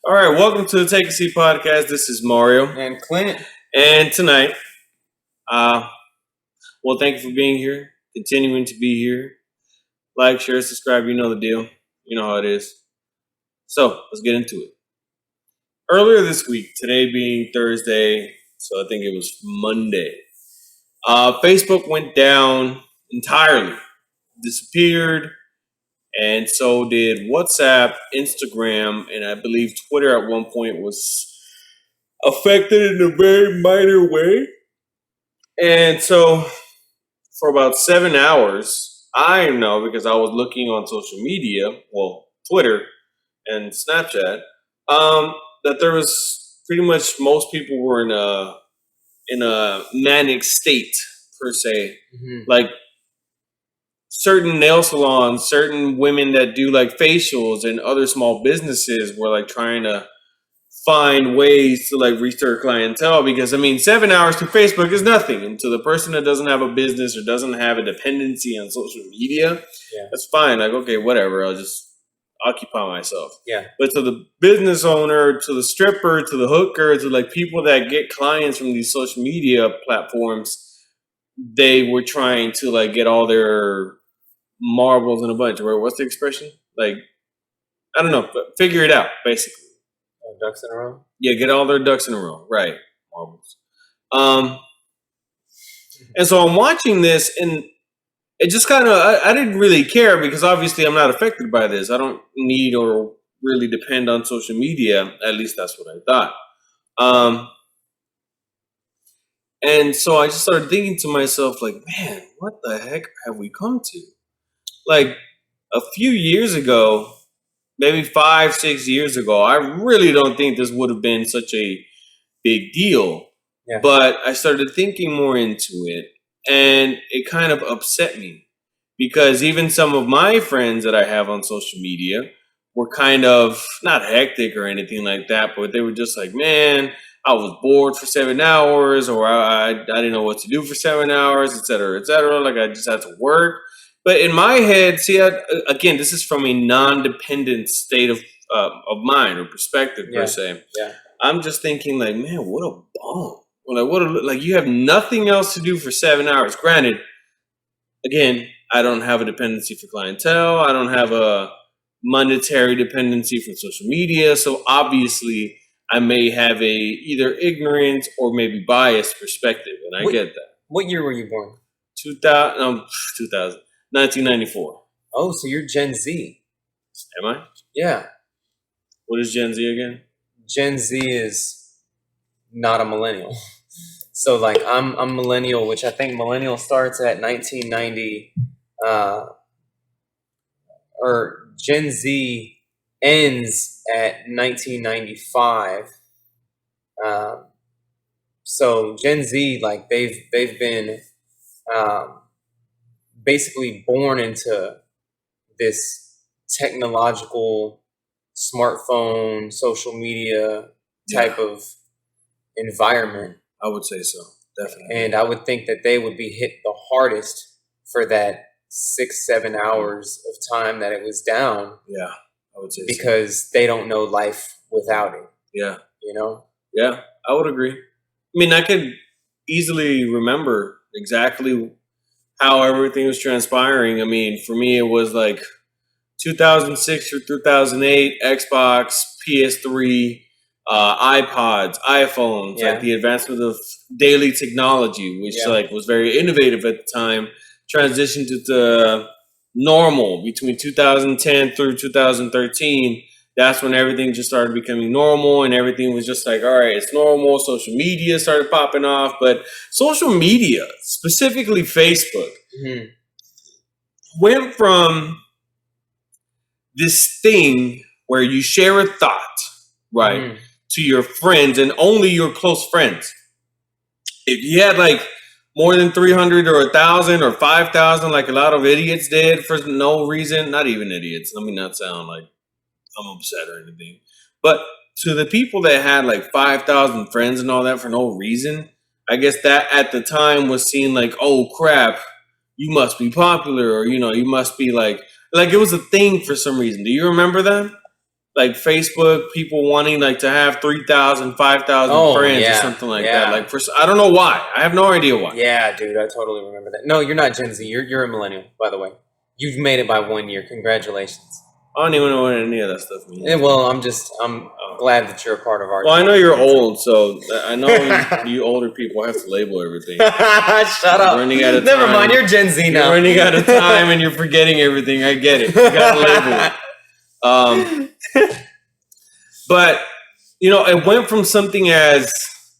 All right, welcome to the Take a Seat podcast. This is Mario, And Clint. and tonight, uh, well, thank you for being here, continuing to be here. Like, share, subscribe. You know the deal. You know how it is. So let's get into it. Earlier this week, today being Thursday, so I think it was Monday. Facebook went down entirely, disappeared, and so did WhatsApp, Instagram, and I believe Twitter at one point was affected in a very minor way. And so for about 7 hours, I know because I was looking on social media, well, Twitter and Snapchat, that there was pretty much most people were in a manic state per se. Like certain nail salons, certain women that do like facials and other small businesses were like trying to find ways to like reach their clientele because 7 hours to Facebook is nothing. And to the person that doesn't have a business or doesn't have a dependency on social media, that's fine. Like, okay, whatever, I'll just occupy myself. Yeah. But to the business owner, to the stripper, to the hooker, to like people that get clients from these social media platforms, they were trying to like get all their marbles in a bunch. Or what's the expression? Like, I don't know, but figure it out, basically. Ducks in a row? Yeah, get all their ducks in a row. Right. Marbles. And so I'm watching this and it just kind of, I didn't really care because obviously I'm not affected by this. I don't need or really depend on social media. At least that's what I thought. And so I just started thinking to myself, like, man, what the heck have we come to? Like a few years ago, maybe 5-6 years ago, I really don't think this would have been such a big deal. Yeah. But I started thinking more into it, and it kind of upset me because even some of my friends that I have on social media were kind of not hectic or anything like that, but they were just like, man, I was bored for 7 hours, or I didn't know what to do for 7 hours, et cetera, et cetera. Like I just had to work. But in my head, see, again, this is from a non-dependent state of mind or perspective per se. Yeah. I'm just thinking, like, man, what a bum! Like you have nothing else to do for 7 hours. Granted, again, I don't have a dependency for clientele. I don't have a monetary dependency from social media. So obviously, I may have a either ignorant or maybe biased perspective, and I get that. What year were you born? 1994. Oh, so you're Gen Z. Am I? Yeah. What is Gen Z again? Gen Z is not a millennial. So like I'm millennial, which I think millennial starts at 1990, or Gen Z ends at 1995. So Gen Z, like they've been basically born into this technological smartphone, social media type of environment. I would say so, definitely. And I would think that they would be hit the hardest for that 6-7 hours of time that it was down. Yeah, I would say because they don't know life without it. Yeah. You know? Yeah, I would agree. I mean, I could easily remember exactly how everything was transpiring. I mean, for me, it was like 2006 through 2008, Xbox, PS3, iPods, iPhones, like the advancement of daily technology, which like was very innovative at the time, transitioned to the normal between 2010 through 2013. That's when everything just started becoming normal and everything was just like, all right, it's normal. Social media started popping off, but social media, specifically Facebook, went from this thing where you share a thought, right, to your friends and only your close friends. If you had like more than 300 or 1,000 or 5,000, like a lot of idiots did for no reason, not even idiots, let me not sound like I'm upset or anything, but to the people that had like 5,000 friends and all that for no reason, I guess that at the time was seen like, oh crap, you must be popular, or you must be like it was a thing for some reason. Do you remember that? like Facebook people wanting like to have 3,000, 5,000 Oh, friends or yeah, something like yeah. that. Like for I don't know why. I have no idea why. Yeah, dude, I totally remember that. No, you're not Gen Z. You're a millennial, by the way. You've made it by 1 year. Congratulations. I don't even know what any of that stuff means. Yeah, well, I'm glad that you're a part of our. Well, I know you're old, so I know you older people have to label everything. Shut up. Running out of Never time. mind. You're Gen Z now. You're running out of time and you're forgetting everything. I get it. You gotta label it. But it went from something as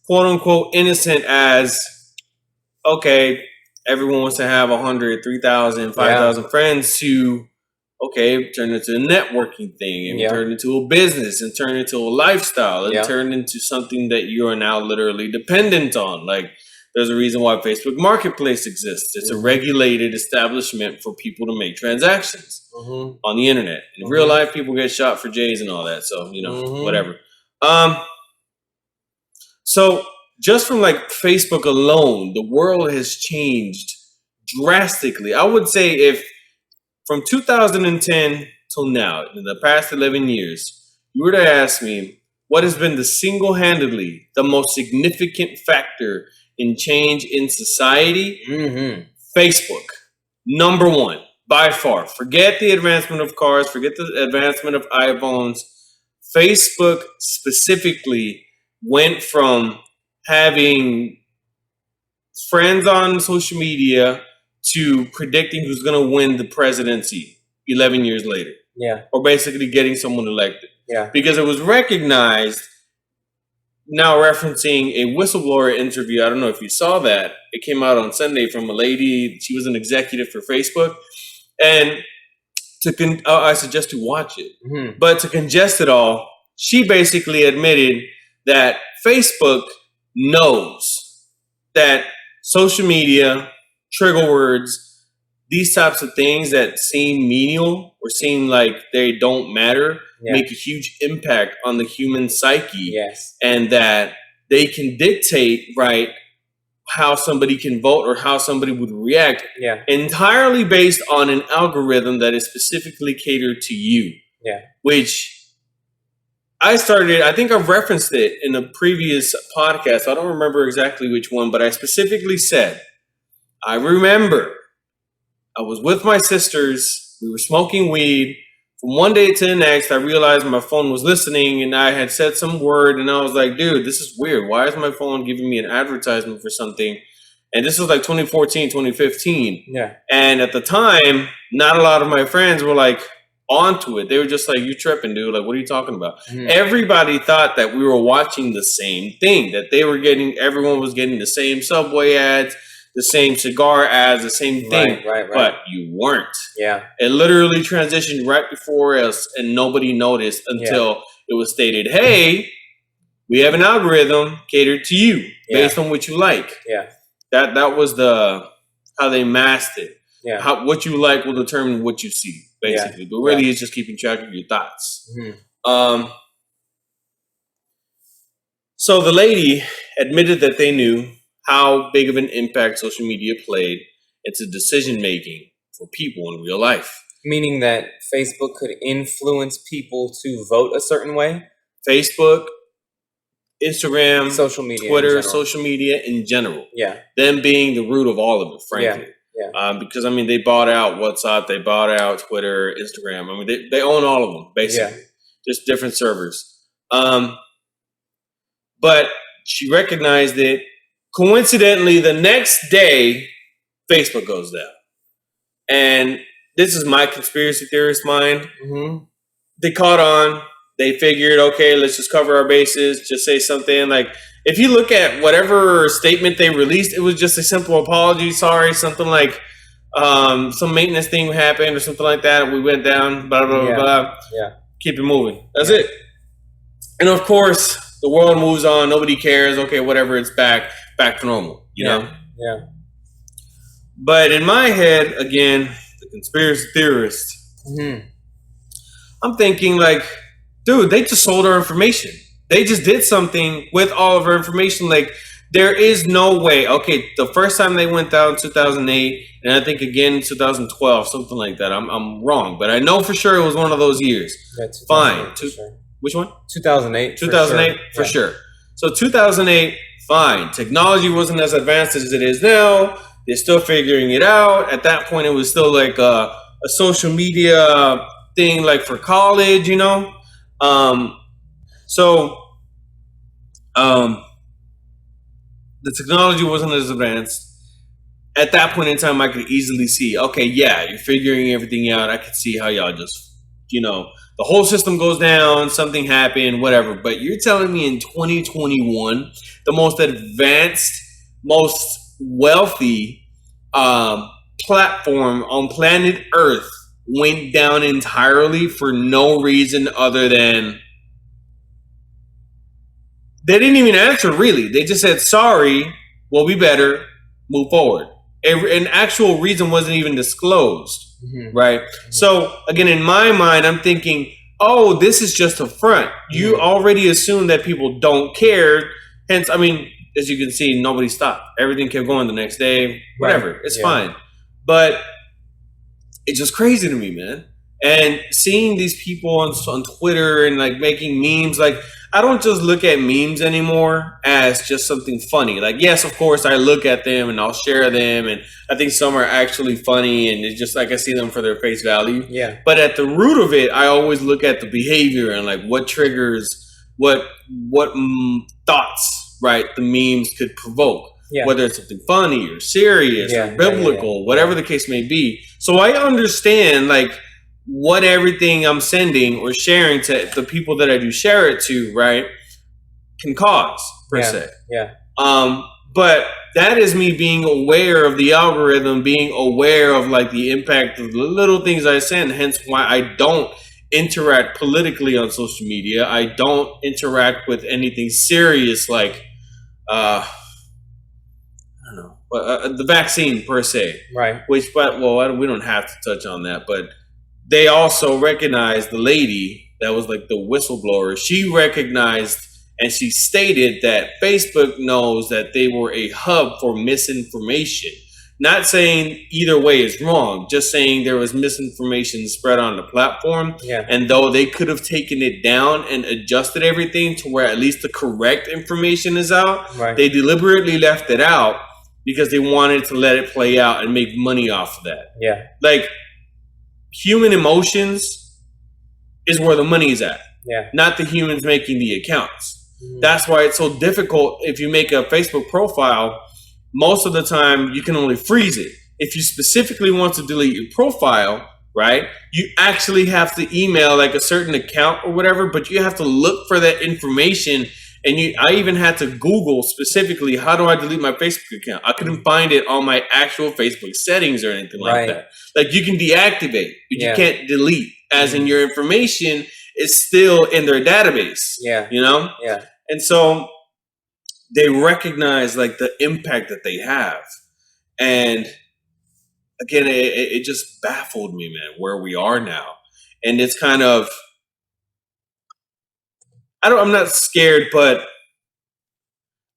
quote unquote innocent as okay, everyone wants to have 100, 3,000, 5,000 friends to okay, turn into a networking thing and turn into a business and turn into a lifestyle and turn into something that you are now literally dependent on. Like there's a reason why Facebook Marketplace exists. It's a regulated establishment for people to make transactions on the internet. In real life, people get shot for J's and all that. So, whatever. So just from like Facebook alone, the world has changed drastically. I would say if from 2010 till now, in the past 11 years, you were to ask me what has been the single-handedly the most significant factor in change in society, Facebook, number one, by far. Forget the advancement of cars, forget the advancement of iPhones. Facebook specifically went from having friends on social media to predicting who's going to win the presidency 11 years later. Yeah. Or basically getting someone elected. Yeah. Because it was recognized, now referencing a whistleblower interview. I don't know if you saw that. It came out on Sunday from a lady. She was an executive for Facebook. And I suggest you watch it. But to congest it all, she basically admitted that Facebook knows that social media, trigger words, these types of things that seem menial or seem like they don't matter make a huge impact on the human psyche. Yes. And that they can dictate, right, how somebody can vote or how somebody would react entirely based on an algorithm that is specifically catered to you. Yeah. Which I think I've referenced it in a previous podcast. I don't remember exactly which one, but I specifically said, I remember I was with my sisters. We were smoking weed. From one day to the next, I realized my phone was listening and I had said some word and I was like, dude, this is weird. Why is my phone giving me an advertisement for something? And this was like 2014, 2015. Yeah. And at the time, not a lot of my friends were like onto it. They were just like, you tripping, dude. Like, what are you talking about? Everybody thought that we were watching the same thing, that everyone was getting the same Subway ads, the same cigar ads, the same thing. Right. But you weren't. Yeah. It literally transitioned right before us and nobody noticed until it was stated, hey, we have an algorithm catered to you based on what you like. Yeah. That was how they masked it. Yeah. What you like will determine what you see, basically. But really it's just keeping track of your thoughts. So the lady admitted that they knew how big of an impact social media played into decision making for people in real life. Meaning that Facebook could influence people to vote a certain way? Facebook, Instagram, social media, Twitter, social media in general. Yeah. Them being the root of all of it, frankly. Yeah. Because, I mean, they bought out WhatsApp, they bought out Twitter, Instagram. I mean, they own all of them, basically. Just different servers. But she recognized it. Coincidentally, the next day, Facebook goes down. And this is my conspiracy theorist mind. They caught on. They figured, okay, let's just cover our bases, just say something. Like, if you look at whatever statement they released, it was just a simple apology, sorry, something like some maintenance thing happened or something like that. We went down, blah, blah, blah. Yeah. Keep it moving. That's it. And of course, the world moves on. Nobody cares. Okay, whatever, it's back to normal, you know? Yeah. But in my head, again, the conspiracy theorist, I'm thinking like, dude, they just sold our information. They just did something with all of our information. Like, There is no way. Okay, the first time they went down 2008, and I think again in 2012, something like that. I'm wrong, but I know for sure it was one of those years. Yeah, Fine. 2008 for sure. Which one? 2008 for 2008 sure. for Yeah. sure. So 2008, fine. Technology wasn't as advanced as it is now. They're still figuring it out. At that point, it was still like a social media thing, like for college, you know. Um, so um, the technology wasn't as advanced. At that point in time, I could easily see, okay, yeah, you're figuring everything out. I could see how y'all just, the whole system goes down, something happened, whatever. But you're telling me in 2021, the most advanced, most wealthy platform on planet Earth went down entirely for no reason other than they didn't even answer, really. They just said, sorry, we'll be better, move forward. An actual reason wasn't even disclosed, right? So again, in my mind, I'm thinking, oh, this is just a front. You already assume that people don't care. Hence, I mean, as you can see, nobody stopped. Everything kept going the next day, whatever. Right. It's Yeah. fine. But it's just crazy to me, man. And seeing these people on Twitter and like making memes, like I don't just look at memes anymore as just something funny. Like, yes, of course, I look at them and I'll share them, and I think some are actually funny, and it's just like I see them for their face value. Yeah. But at the root of it, I always look at the behavior and like what triggers, what thoughts, right, the memes could provoke. Yeah. Whether it's something funny or serious Yeah, or biblical, yeah. whatever the case may be. So I understand like what everything I'm sending or sharing to the people that I do share it to, right, can cause per se. Yeah. But that is me being aware of the algorithm, being aware of like the impact of the little things I send. Hence why I don't interact politically on social media. I don't interact with anything serious like I don't know, but the vaccine per se, Right. which, but we don't have to touch on that. But they also recognized the lady that was like the whistleblower. She recognized and she stated that Facebook knows that they were a hub for misinformation. Not saying either way is wrong, just saying there was misinformation spread on the platform. Yeah. And though they could have taken it down and adjusted everything to where at least the correct information is out, Right. they deliberately left it out because they wanted to let it play out and make money off of that. Yeah. Like, human emotions is where the money is at, Yeah. not the humans making the accounts. That's why it's so difficult. If you make a Facebook profile, most of the time you can only freeze it. If you specifically want to delete your profile, right, you actually have to email like a certain account or whatever, but you have to look for that information. And I even had to Google specifically, how do I delete my Facebook account? I couldn't find it on my actual Facebook settings or anything like Right. that. Like, you can deactivate, but Yeah. you can't delete, as in your information is still in their database. Yeah. You know? Yeah. And so they recognize like the impact that they have. And again, it just baffled me, man, where we are now. And it's kind of, I'm not scared, but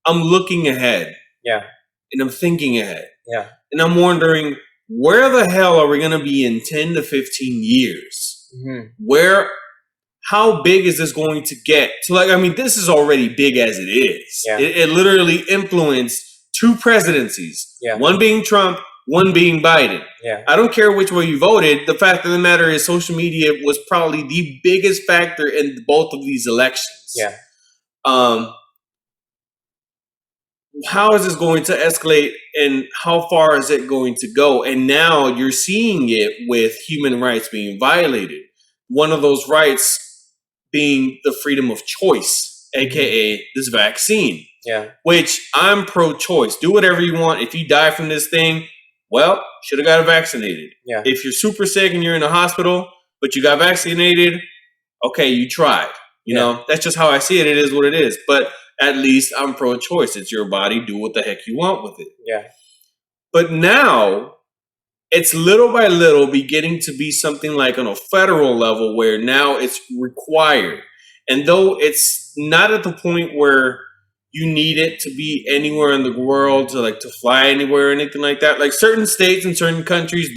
I'm looking ahead. Yeah. And I'm thinking ahead. Yeah. And I'm wondering, where the hell are we going to be in 10 to 15 years? How big is this going to get? So, like, I mean, this is already big as it is. Yeah. It literally influenced 2 presidencies. Yeah. One being Trump, one being Biden. Yeah. I don't care which way you voted. The fact of the matter is social media was probably the biggest factor in both of these elections. Yeah. How is this going to escalate and how far is it going to go? And now you're seeing it with human rights being violated. One of those rights being the freedom of choice, aka this vaccine. Yeah. Which I'm pro-choice. Do whatever you want. If you die from this thing, well, should have got vaccinated. Yeah. If you're super sick and you're in the hospital, but you got vaccinated, okay, you tried. You know, that's just how I see it. It is what it is. But at least I'm pro-choice. It's your body. Do what the heck you want with it. Yeah. But now it's little by little beginning to be something like on a federal level where now it's required. And though it's not at the point where you need it to be anywhere in the world to fly anywhere or anything like that. Like certain states and certain countries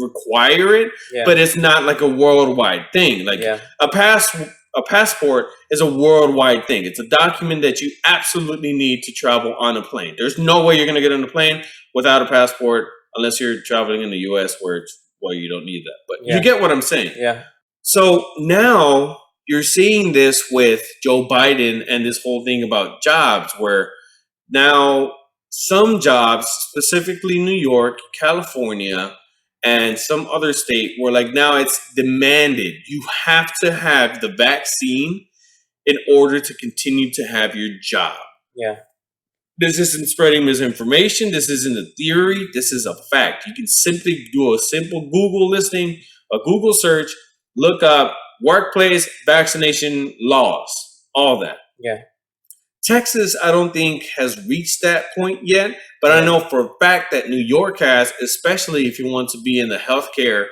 require it, Yeah. but it's not like a worldwide thing. Like Yeah. a passport is a worldwide thing. It's a document that you absolutely need to travel on a plane. There's no way you're going to get on a plane without a passport unless you're traveling in the U.S. where you don't need that. But Yeah. you get what I'm saying. Yeah. So now you're seeing this with Joe Biden and this whole thing about jobs, where now some jobs, specifically New York, California, and some other state, where like now it's demanded you have to have the vaccine in order to continue to have your job. Yeah. This isn't spreading misinformation. This isn't a theory. This is a fact. You can simply do a simple Google listing, a Google search, look up workplace vaccination laws, all that. Yeah. Texas, I don't think, has reached that point yet, but I know for a fact that New York has, especially if you want to be in the healthcare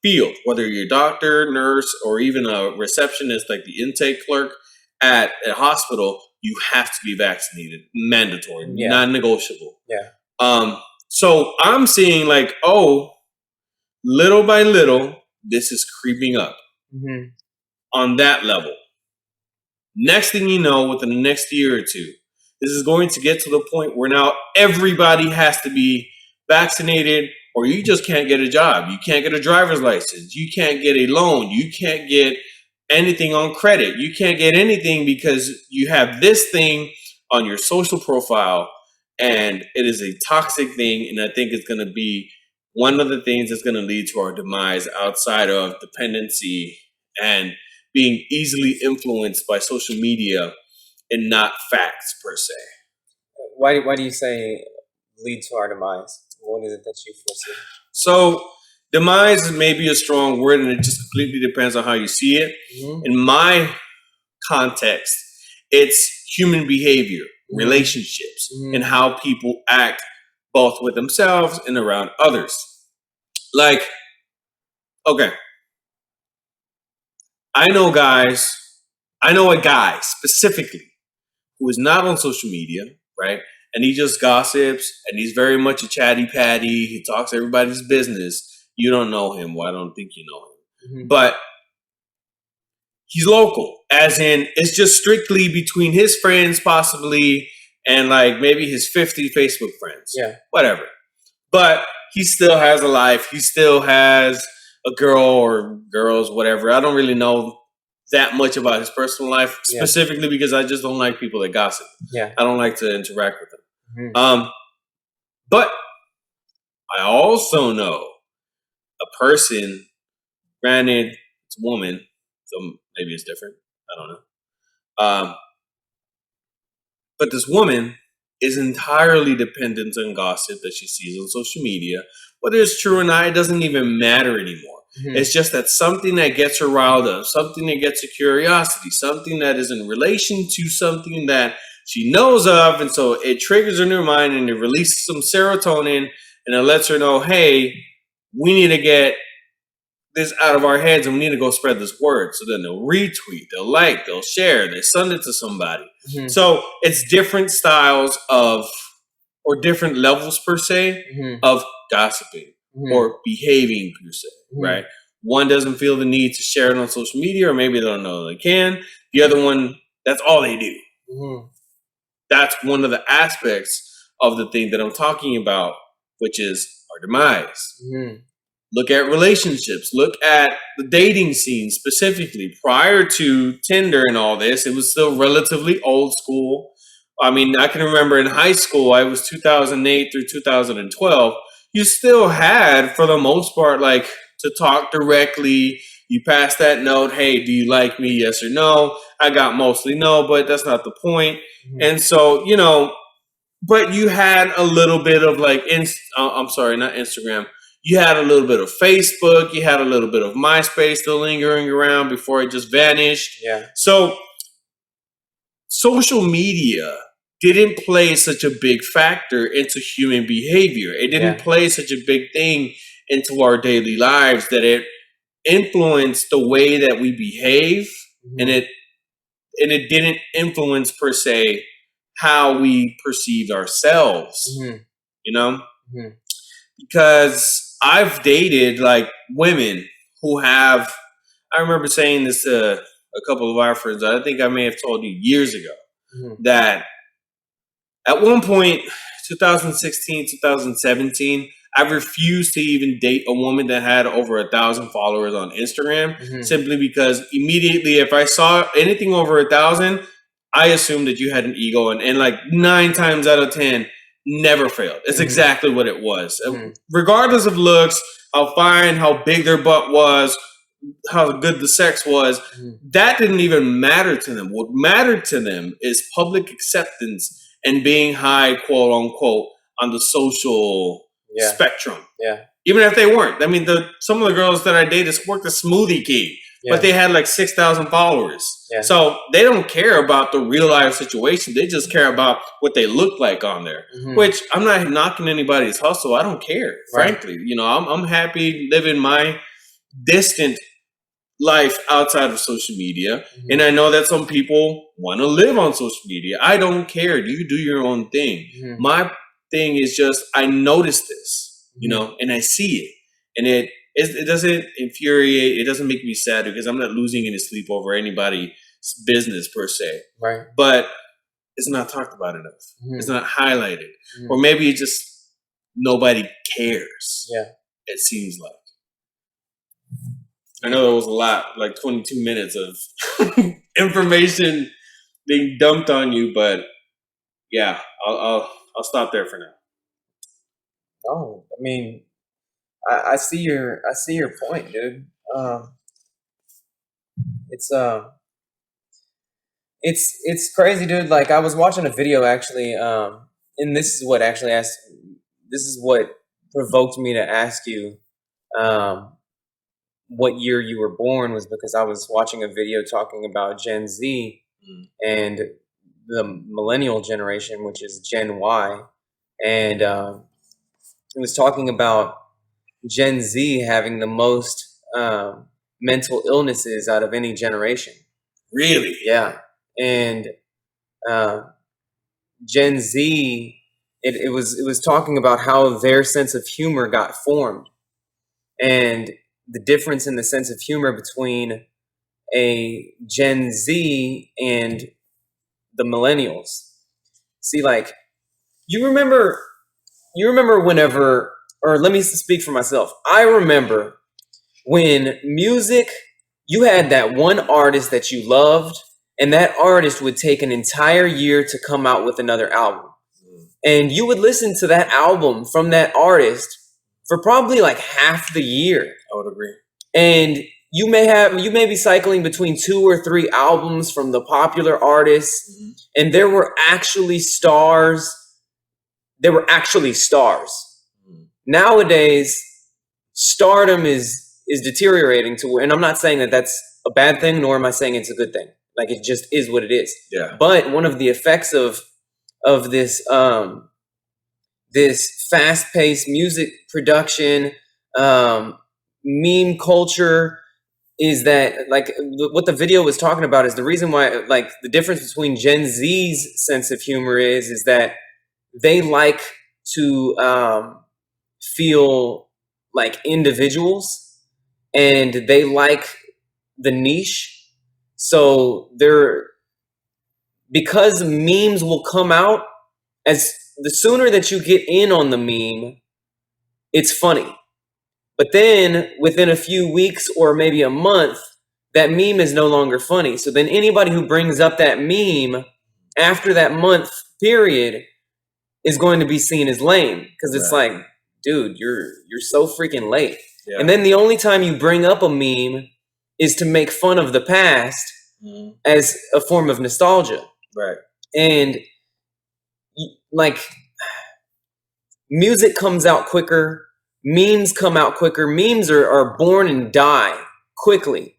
field, whether you're a doctor, nurse, or even a receptionist like the intake clerk at a hospital, you have to be vaccinated, mandatory, non-negotiable. Yeah. So I'm seeing like, little by little, this is creeping up on that level. Next thing you know, within the next year or two, this is going to get to the point where now everybody has to be vaccinated, or you just can't get a job. You can't get a driver's license. You can't get a loan. You can't get anything on credit. You can't get anything because you have this thing on your social profile, and it is a toxic thing. And I think it's going to be one of the things that's going to lead to our demise outside of dependency and being easily influenced by social media and not facts per se. Why do you say lead to our demise? What is it that you foresee? So demise is maybe a strong word, and it just completely depends on how you see it. In my context, it's human behavior, relationships, and how people act both with themselves and around others. Like, okay, I know a guy specifically who is not on social media, right? And he just gossips, and he's very much a chatty patty. He talks everybody's business. You don't know him. Well, I don't think you know him. But he's local, as in it's just strictly between his friends, possibly, and like maybe his 50 Facebook friends. Yeah. Whatever. But he still has a life. He still has a girl or girls, whatever. I don't really know that much about his personal life, specifically because I just don't like people that gossip. Yeah. I don't like to interact with them. But I also know a person, granted it's a woman, so maybe it's different. I don't know. But this woman is entirely dependent on gossip that she sees on social media. Whether it's true or not, it doesn't even matter anymore. It's just that something that gets her riled up, something that gets her curiosity, something that is in relation to something that she knows of, and so it triggers her in her mind and it releases some serotonin and it lets her know, hey, we need to get this out of our heads and we need to go spread this word. So then they'll retweet, they'll like, they'll share, they send it to somebody. So it's different styles of, or different levels per se, of gossiping or behaving per se, right? One doesn't feel the need to share it on social media, or maybe they don't know they can. The other one, that's all they do. That's one of the aspects of the thing that I'm talking about, which is our demise. Look at relationships. Look at the dating scene specifically. Prior to Tinder and all this, it was still relatively old school. I mean, I can remember in high school, I was 2008 through 2012. You still had, for the most part, like to talk directly. You pass that note, hey, do you like me? Yes or no. I got mostly no, but that's not the point. And so, you know, but you had a little bit of like, I'm sorry, not Instagram. You had a little bit of Facebook. You had a little bit of MySpace still lingering around before it just vanished. Yeah. So social media didn't play such a big factor into human behavior. It didn't play such a big thing into our daily lives that it influenced the way that we behave, and it it didn't influence per se how we perceived ourselves, Mm-hmm. you know? Mm-hmm. Because I've dated like women who have, I remember saying this to a couple of our friends, I think I may have told you years ago, Mm-hmm. that at one point, 2016, 2017, I refused to even date a woman that had over 1,000 followers on Instagram, Mm-hmm. simply because immediately if I saw anything over 1,000, I assumed that you had an ego, and like 9 times out of 10, never failed. It's Mm-hmm. exactly what it was. Mm-hmm. Regardless of looks, how fine, how big their butt was, how good the sex was, Mm-hmm. that didn't even matter to them. What mattered to them is public acceptance and being high, quote unquote, on the social spectrum. Yeah. Even if they weren't. I mean, some of the girls that I dated worked a Smoothie King, but they had like 6,000 followers. Yeah. So they don't care about the real life situation. They just care about what they look like on there. Mm-hmm. Which, I'm not knocking anybody's hustle. I don't care, Right. frankly. You know, I'm happy living my distant life outside of social media. Mm-hmm. And I know that some people want to live on social media. I don't care. You do your own thing. Mm-hmm. My thing is just, I notice this, you Mm-hmm. know, and I see it. And it doesn't infuriate. It doesn't make me sad because I'm not losing any sleep over anybody's business per se. Right. But it's not talked about enough. Mm-hmm. It's not highlighted. Mm-hmm. Or maybe it just, nobody cares. Yeah. It seems like. I know there was a lot, like 22 minutes of information being dumped on you, but yeah, I'll stop there for now. Oh, I mean, I see your point, dude. It's crazy, dude. Like, I was watching a video actually, and this is what provoked me to ask you, what year you were born, was because I was watching a video talking about Gen Z and the millennial generation, which is Gen Y, and it was talking about Gen Z having the most mental illnesses out of any generation. Really? Yeah. And Gen Z, it was talking about how their sense of humor got formed, and the difference in the sense of humor between a Gen Z and the millennials. See, like, you remember whenever, or let me speak for myself. I remember when music, you had that one artist that you loved, and that artist would take an entire year to come out with another album. And you would listen to that album from that artist for probably like half the year. I would agree. And you may be cycling between 2 or 3 albums from the popular artists, and there were actually stars. Nowadays, stardom is deteriorating to where, and I'm not saying that that's a bad thing, nor am I saying it's a good thing. Like, it just is what it is. Yeah. But one of the effects of this this fast-paced music production, meme culture, is that, like, what the video was talking about is the reason why, like, the difference between Gen Z's sense of humor is that they like to feel like individuals, and they like the niche. So because memes will come out, as the sooner that you get in on the meme, it's funny. But then within a few weeks or maybe a month, that meme is no longer funny. So then anybody who brings up that meme after that month period is going to be seen as lame, because it's like, dude, you're so freaking late. Yeah. And then the only time you bring up a meme is to make fun of the past as a form of nostalgia. Right. And like, music comes out quicker, memes come out quicker. Memes are born and die quickly.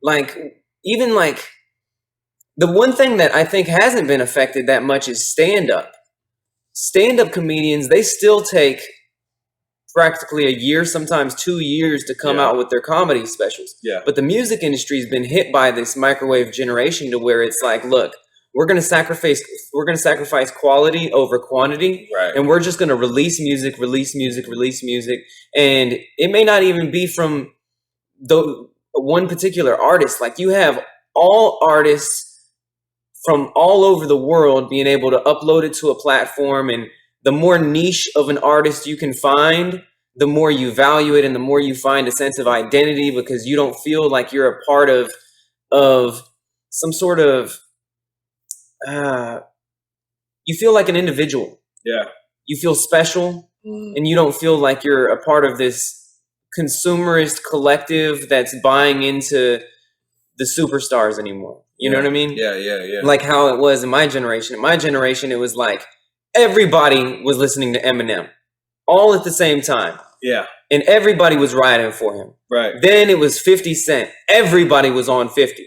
Like, even like, the one thing that I think hasn't been affected that much is stand-up. Stand-up comedians, they still take practically a year, sometimes 2 years to come out with their comedy specials. Yeah. But the music industry has been hit by this microwave generation to where it's like, look, we're going to sacrifice quality over quantity, Right. and we're just going to release music, and it may not even be from the one particular artist. Like, you have all artists from all over the world being able to upload it to a platform, and the more niche of an artist you can find, the more you value it and the more you find a sense of identity, because you don't feel like you're a part of some sort of you feel like an individual. Yeah. You feel special, and you don't feel like you're a part of this consumerist collective that's buying into the superstars anymore. You know what I mean? Yeah. Like how it was in my generation. In my generation, it was like everybody was listening to Eminem all at the same time. Yeah. And everybody was riding for him. Right. Then it was 50 Cent. Everybody was on 50.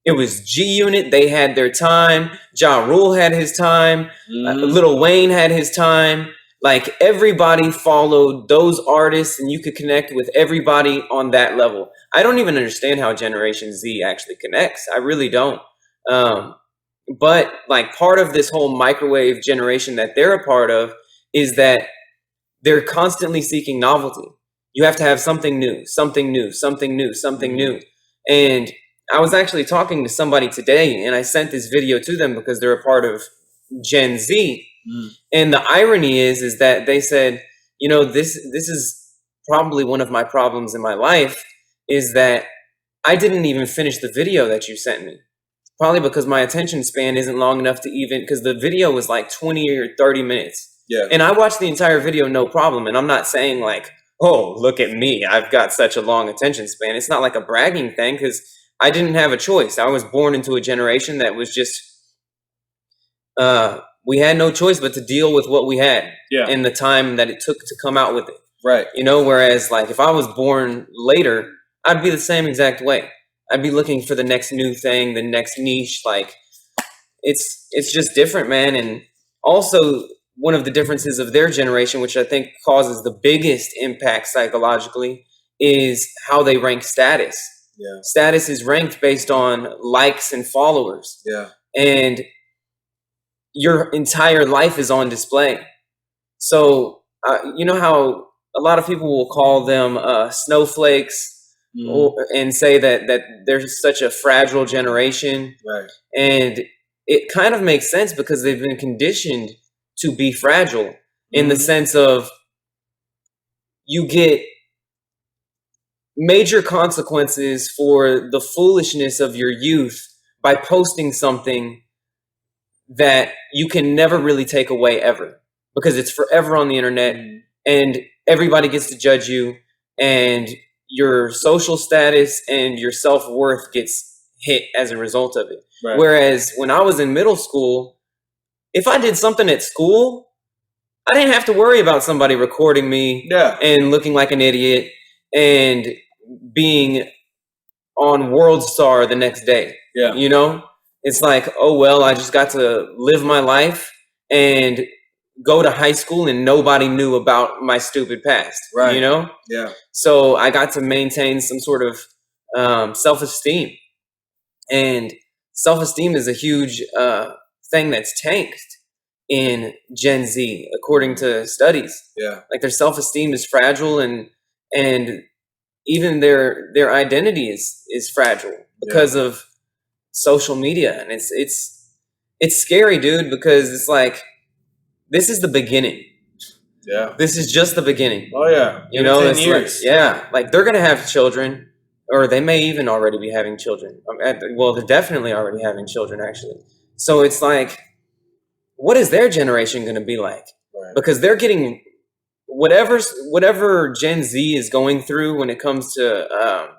It was G-Unit. They had their time. Ja Rule had his time. Lil Wayne had his time. Like, everybody followed those artists, and you could connect with everybody on that level. I don't even understand how Generation Z actually connects. I really don't. But like, part of this whole microwave generation that they're a part of is that they're constantly seeking novelty. You have to have something new. And I was actually talking to somebody today, and I sent this video to them because they're a part of Gen Z. And the irony is that they said, you know, this is probably one of my problems in my life, is that I didn't even finish the video that you sent me. Probably because my attention span isn't long enough to even, because the video was like 20 or 30 minutes. Yeah. And I watched the entire video, no problem. And I'm not saying like, oh, look at me, I've got such a long attention span. It's not like a bragging thing, because I didn't have a choice. I was born into a generation that was just, we had no choice but to deal with what we had in the time that it took to come out with it. Right. You know, whereas like if I was born later, I'd be the same exact way. I'd be looking for the next new thing, the next niche. Like, it's just different, man. And also, one of the differences of their generation, which I think causes the biggest impact psychologically, is how they rank status. Yeah. Status is ranked based on likes and followers. Yeah. And your entire life is on display. So, you know how a lot of people will call them snowflakes, and say that there's such a fragile generation. Right. And it kind of makes sense, because they've been conditioned to be fragile in the sense of you get major consequences for the foolishness of your youth by posting something that you can never really take away ever, because it's forever on the internet, and everybody gets to judge you, and your social status and your self-worth gets hit as a result of it. Right. Whereas when I was in middle school, if I did something at school, I didn't have to worry about somebody recording me and looking like an idiot and being on World Star the next day. Yeah. You know? It's like, oh, well, I just got to live my life and go to high school, and nobody knew about my stupid past. Right. You know? Yeah. So I got to maintain some sort of self-esteem. And self-esteem is a huge thing that's tanked in Gen Z, according to studies. Yeah. Like, their self-esteem is fragile, and even their identity is fragile because of social media. And it's scary, dude, because it's like, this is the beginning. Yeah. This is just the beginning. Oh yeah. You know, 10 it's years. like, like, they're gonna have children, or they may even already be having children. Well, they're definitely already having children, actually. So it's like, what is their generation gonna be like? Right. Because they're getting whatever Gen Z is going through when it comes to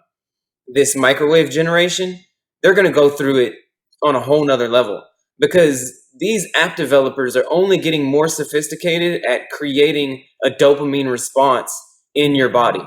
this microwave generation. They're gonna go through it on a whole nother level, because these app developers are only getting more sophisticated at creating a dopamine response in your body.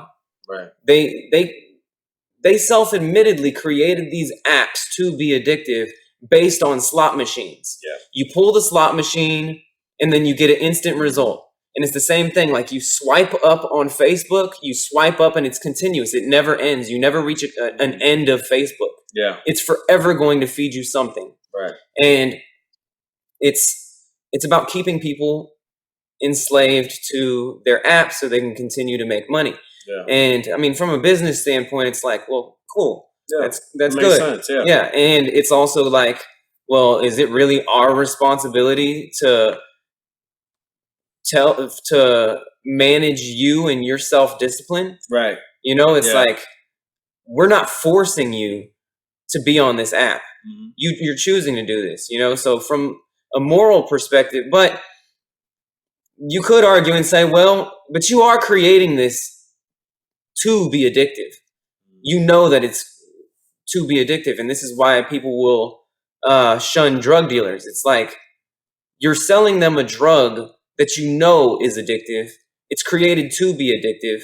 Right. They self-admittedly created these apps to be addictive based on slot machines. Yeah. You pull the slot machine, and then you get an instant result. And it's the same thing. Like you swipe up on Facebook, you swipe up and it's continuous. It never ends. You never reach an end of Facebook. Yeah. It's forever going to feed you something. Right. And it's about keeping people enslaved to their apps so they can continue to make money. Yeah. And I mean, from a business standpoint, it's like, well, cool. Yeah. That's That makes good. sense. Yeah. Yeah. And it's also like, well, is it really our responsibility to manage you and your self-discipline? Right. You know, it's Yeah. like, we're not forcing you to be on this app. Mhm. You're choosing to do this, you know? So from a moral perspective, but you could argue and say, well, but you are creating this to be addictive. You know that it's to be addictive. And this is why people will shun drug dealers. It's like you're selling them a drug that you know is addictive. It's created to be addictive,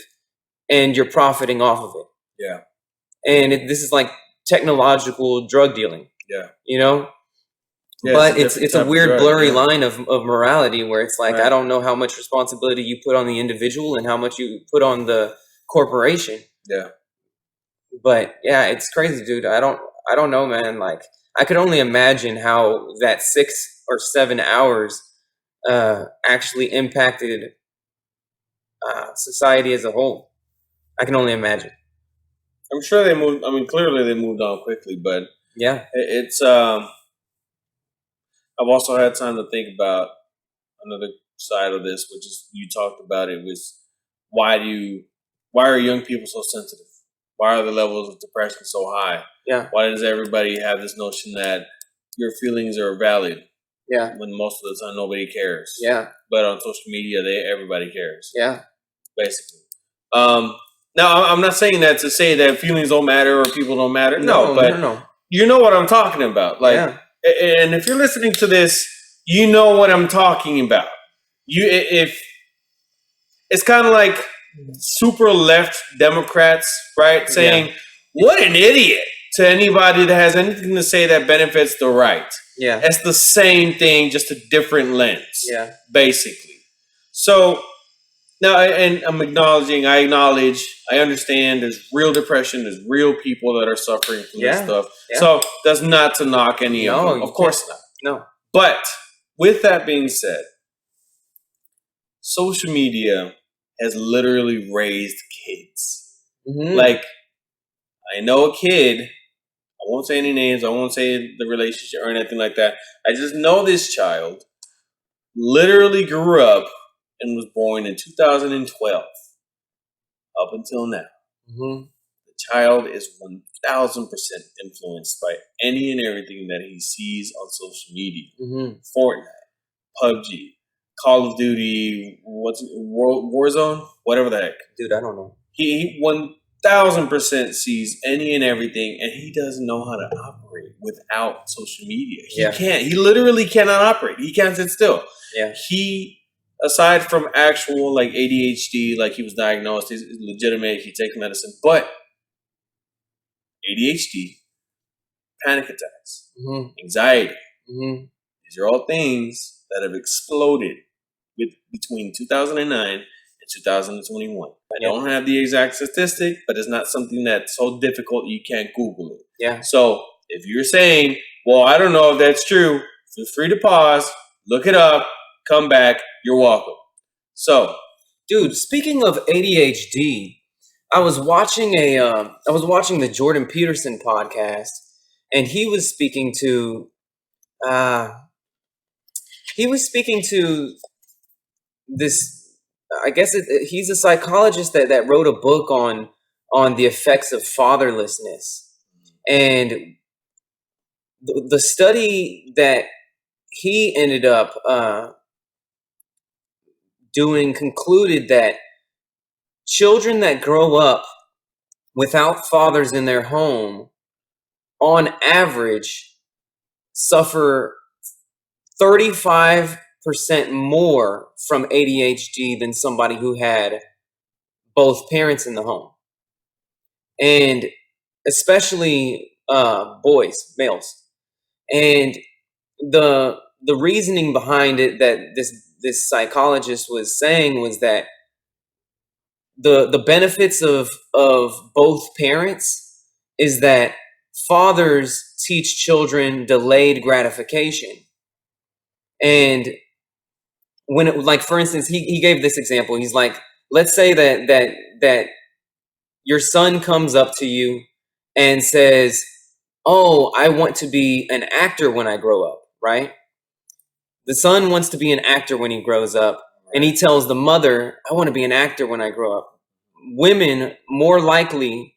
and you're profiting off of it. Yeah. And this is like technological drug dealing. Yeah. You know? Yeah, but it's it's a a different weird type of drug, blurry yeah. line of morality where it's like, Right. I don't know how much responsibility you put on the individual and how much you put on the corporation. Yeah. But yeah, it's crazy, dude. I don't know, man. Like, I could only imagine how that 6 or 7 hours actually impacted society as a whole. I can only imagine. I'm sure they moved. I mean, clearly they moved on quickly, but Yeah. it's. I've also had time to think about another side of this, which is you talked about it. Was why are young people so sensitive? Why are the levels of depression so high? Yeah. Why does everybody have this notion that your feelings are valid Yeah. when most of the time nobody cares? Yeah. But on social media, everybody cares. Yeah. Basically. Now, I'm not saying that to say that feelings don't matter or people don't matter. No, but no. you know what I'm talking about. Like, Yeah. and if you're listening to this, you know what I'm talking about. If it's kind of like super left Democrats, right? Saying, what an idiot to anybody that has anything to say that benefits the right. Yeah. It's the same thing, just a different lens. Yeah. Basically. So now, and I acknowledge, I understand there's real depression, there's real people that are suffering from this stuff. Yeah. So that's not to knock any of them. Of course not. No. But with that being said, social media has literally raised kids. Mm-hmm. Like, I know a kid, I won't say any names, I won't say the relationship or anything like that. I just know this child literally grew up and was born in 2012 up until now. Mm-hmm. The child is 1,000% influenced by any and everything that he sees on social media. Mm-hmm. Fortnite, PUBG, Call of Duty, Warzone, whatever the heck. Dude, I don't know. He 1,000% sees any and everything, and he doesn't know how to operate without social media. He can't. He literally cannot operate. He can't sit still. Yeah. He, aside from actual like ADHD, like he was diagnosed, he's legitimate, he takes medicine, but ADHD, panic attacks, anxiety, these are all things that have exploded between 2009 and 2021. I don't have the exact statistic, but it's not something that's so difficult you can't Google it. Yeah. So if you're saying, well, I don't know if that's true, feel free to pause, look it up, come back, you're welcome. So, dude, speaking of ADHD, I was watching the Jordan Peterson podcast, and he was speaking to this. I guess he's a psychologist that wrote a book on the effects of fatherlessness, and the study that he ended up doing concluded that children that grow up without fathers in their home, on average, suffer 35% more from ADHD than somebody who had both parents in the home. And especially boys, males. And the the reasoning behind it that this psychologist was saying was that the benefits of both parents is that fathers teach children delayed gratification. And when it, like, for instance, he gave this example. He's like, let's say that your son comes up to you and says, oh, I want to be an actor when I grow up, right? The son wants to be an actor when he grows up, and he tells the mother, I want to be an actor when I grow up. Women more likely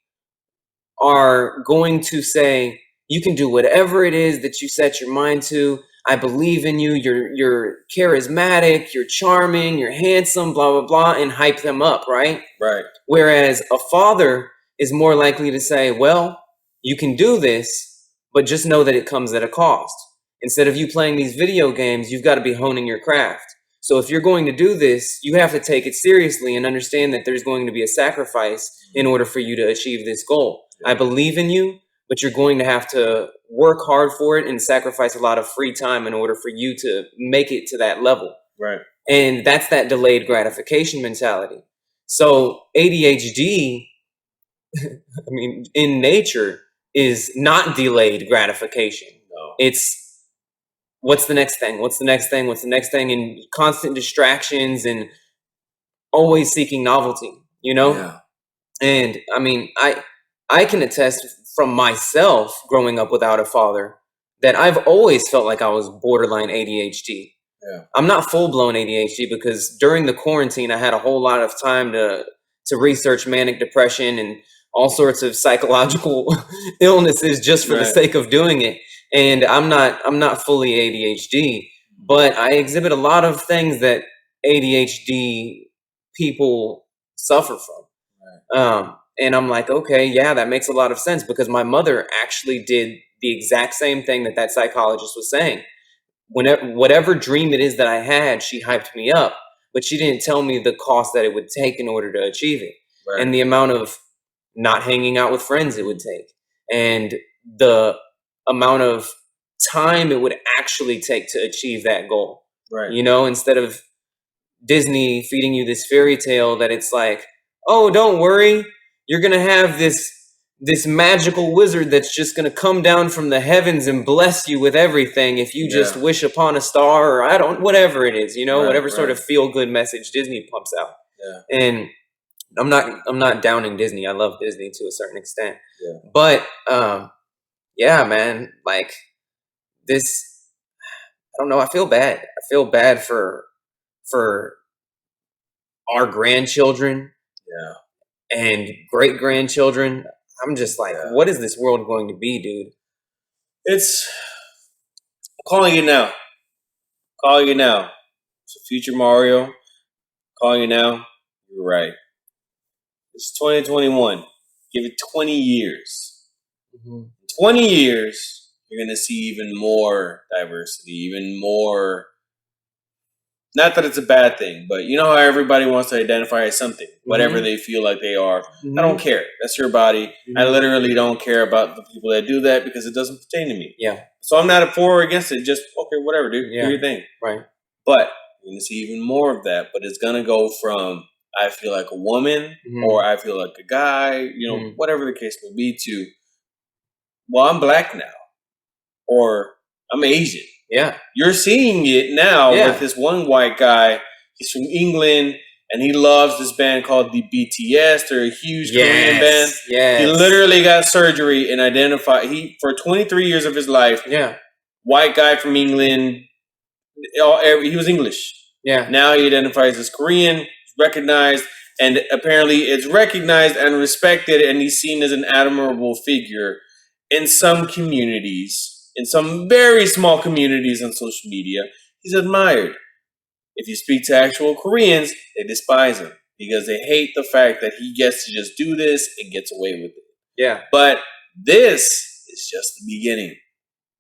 are going to say, you can do whatever it is that you set your mind to. I believe in you. You're charismatic, you're charming, you're handsome, blah, blah, blah, and hype them up, right? Right. Whereas a father is more likely to say, well, you can do this, but just know that it comes at a cost. Instead of you playing these video games, you've got to be honing your craft. So if you're going to do this, you have to take it seriously and understand that there's going to be a sacrifice in order for you to achieve this goal. I believe in you, but you're going to have to work hard for it and sacrifice a lot of free time in order for you to make it to that level. Right. And that's that delayed gratification mentality. So ADHD, I mean, in nature, is not delayed gratification. No. It's what's the next thing? What's the next thing? What's the next thing? And constant distractions and always seeking novelty, you know? Yeah. And I mean, I can attest from myself growing up without a father that I've always felt like I was borderline ADHD. Yeah. I'm not full-blown ADHD because during the quarantine, I had a whole lot of time to research manic depression and all sorts of psychological illnesses just for the sake of doing it. And I'm not fully ADHD, but I exhibit a lot of things that ADHD people suffer from. And I'm like, okay, yeah, that makes a lot of sense because my mother actually did the exact same thing that psychologist was saying. Whatever dream it is that I had, she hyped me up, but she didn't tell me the cost that it would take in order to achieve it, and the amount of not hanging out with friends it would take, and the amount of time it would actually take to achieve that goal. Right. You know, instead of Disney feeding you this fairy tale that it's like, oh, don't worry, you're gonna have this magical wizard that's just gonna come down from the heavens and bless you with everything if you just wish upon a star, or whatever it is, you know, whatever sort of feel good message Disney pumps out. Yeah. And I'm not downing Disney. I love Disney to a certain extent. Yeah. But yeah, man, like this, I don't know, I feel bad. I feel bad for our grandchildren. Yeah. And great grandchildren. I'm just like, what is this world going to be, dude? It's calling it now. Calling it now. It's a future Mario. Calling it now. You're right. It's 2021. Give it 20 years. Mm-hmm. 20 years, you're going to see even more diversity, even more. Not that it's a bad thing, but you know how everybody wants to identify as something, whatever they feel like they are. I don't care. That's your body. I literally don't care about the people that do that because it doesn't pertain to me. Yeah. So I'm not for or against it. Just, okay, whatever, dude. Do your thing. Right. But you're going to see even more of that. But it's going to go from I feel like a woman or I feel like a guy, you know, whatever the case may be, to, well, I'm black now or I'm Asian. Yeah. You're seeing it now with this one white guy. He's from England, and he loves this band called the BTS. They're a huge Korean band. Yes. He literally got surgery and identified. For 23 years of his life, white guy from England, he was English. Yeah. Now he identifies as Korean, recognized, and apparently it's recognized and respected, and he's seen as an admirable figure in some communities. In some very small communities on social media, he's admired. If you speak to actual Koreans, they despise him because they hate the fact that he gets to just do this and gets away with it. Yeah. But this is just the beginning.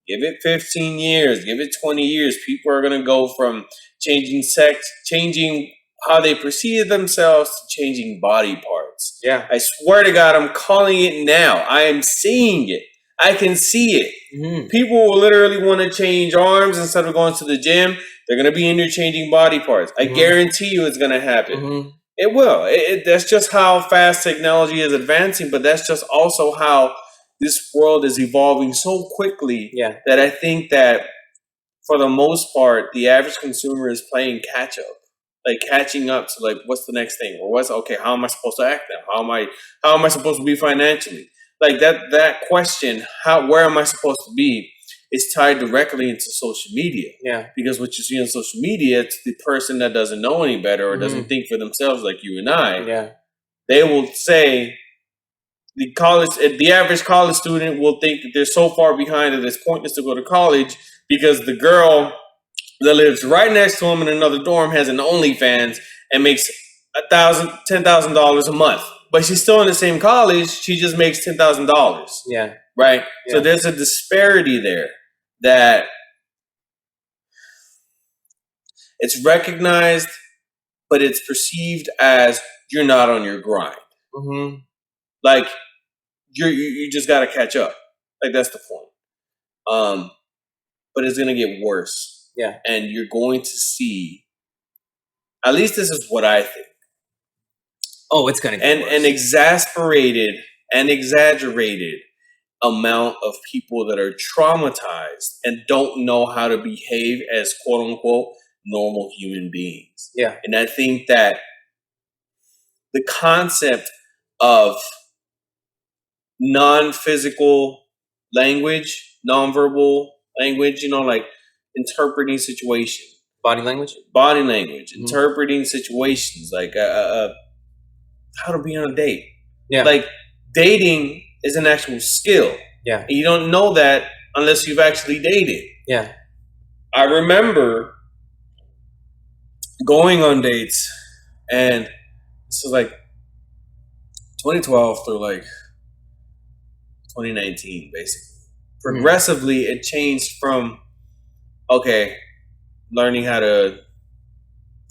Give it 15 years, give it 20 years. People are going to go from changing sex, changing how they perceive themselves, to changing body parts. Yeah. I swear to God, I'm calling it now. I am seeing it. I can see it. Mm-hmm. People will literally want to change arms instead of going to the gym. They're going to be interchanging body parts. I guarantee you it's going to happen. Mm-hmm. It will. That's just how fast technology is advancing, but that's just also how this world is evolving so quickly that I think that for the most part, the average consumer is playing catch up, like catching up to like what's the next thing, or how am I supposed to act now? How am I supposed to be financially? Like that question, where am I supposed to be, is tied directly into social media. Yeah. Because what you see on social media, it's the person that doesn't know any better or doesn't think for themselves like you and I. Yeah. They will say the average college student will think that they're so far behind that it's pointless to go to college because the girl that lives right next to him in another dorm has an OnlyFans and makes $10,000 a month. But she's still in the same college. She just makes $10,000. Yeah. Right? Yeah. So there's a disparity there that it's recognized, but it's perceived as you're not on your grind. Mm-hmm. Like you just got to catch up. Like that's the point. But it's gonna get worse. Yeah. And you're going to see. At least this is what I think. Oh, it's gonna get worse. An exasperated and exaggerated amount of people that are traumatized and don't know how to behave as quote unquote normal human beings. Yeah. And I think that the concept of non-physical language, non-verbal language, like interpreting situations. Body language? Body language. Mm-hmm. Interpreting situations, like how to be on a date. Yeah. Like dating is an actual skill. Yeah. And you don't know that unless you've actually dated. Yeah. I remember going on dates, and this was like 2012 through like 2019, basically. Progressively, it changed from, learning how to,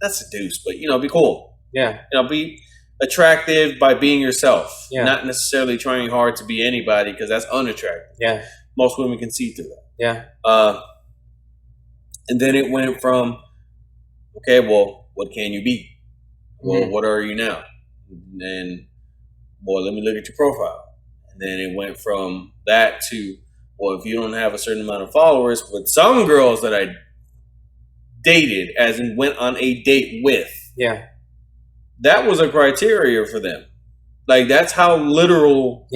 not seduce, but, be cool. Yeah. Be attractive by being yourself. Yeah. Not necessarily trying hard to be anybody, because that's unattractive. Yeah. Most women can see through that. Yeah. And then it went from, what can you be? Well, what are you now? And, let me look at your profile. And then it went from that to, if you don't have a certain amount of followers, with some girls that I dated, as in went on a date with, that was a criteria for them. Like, that's how literal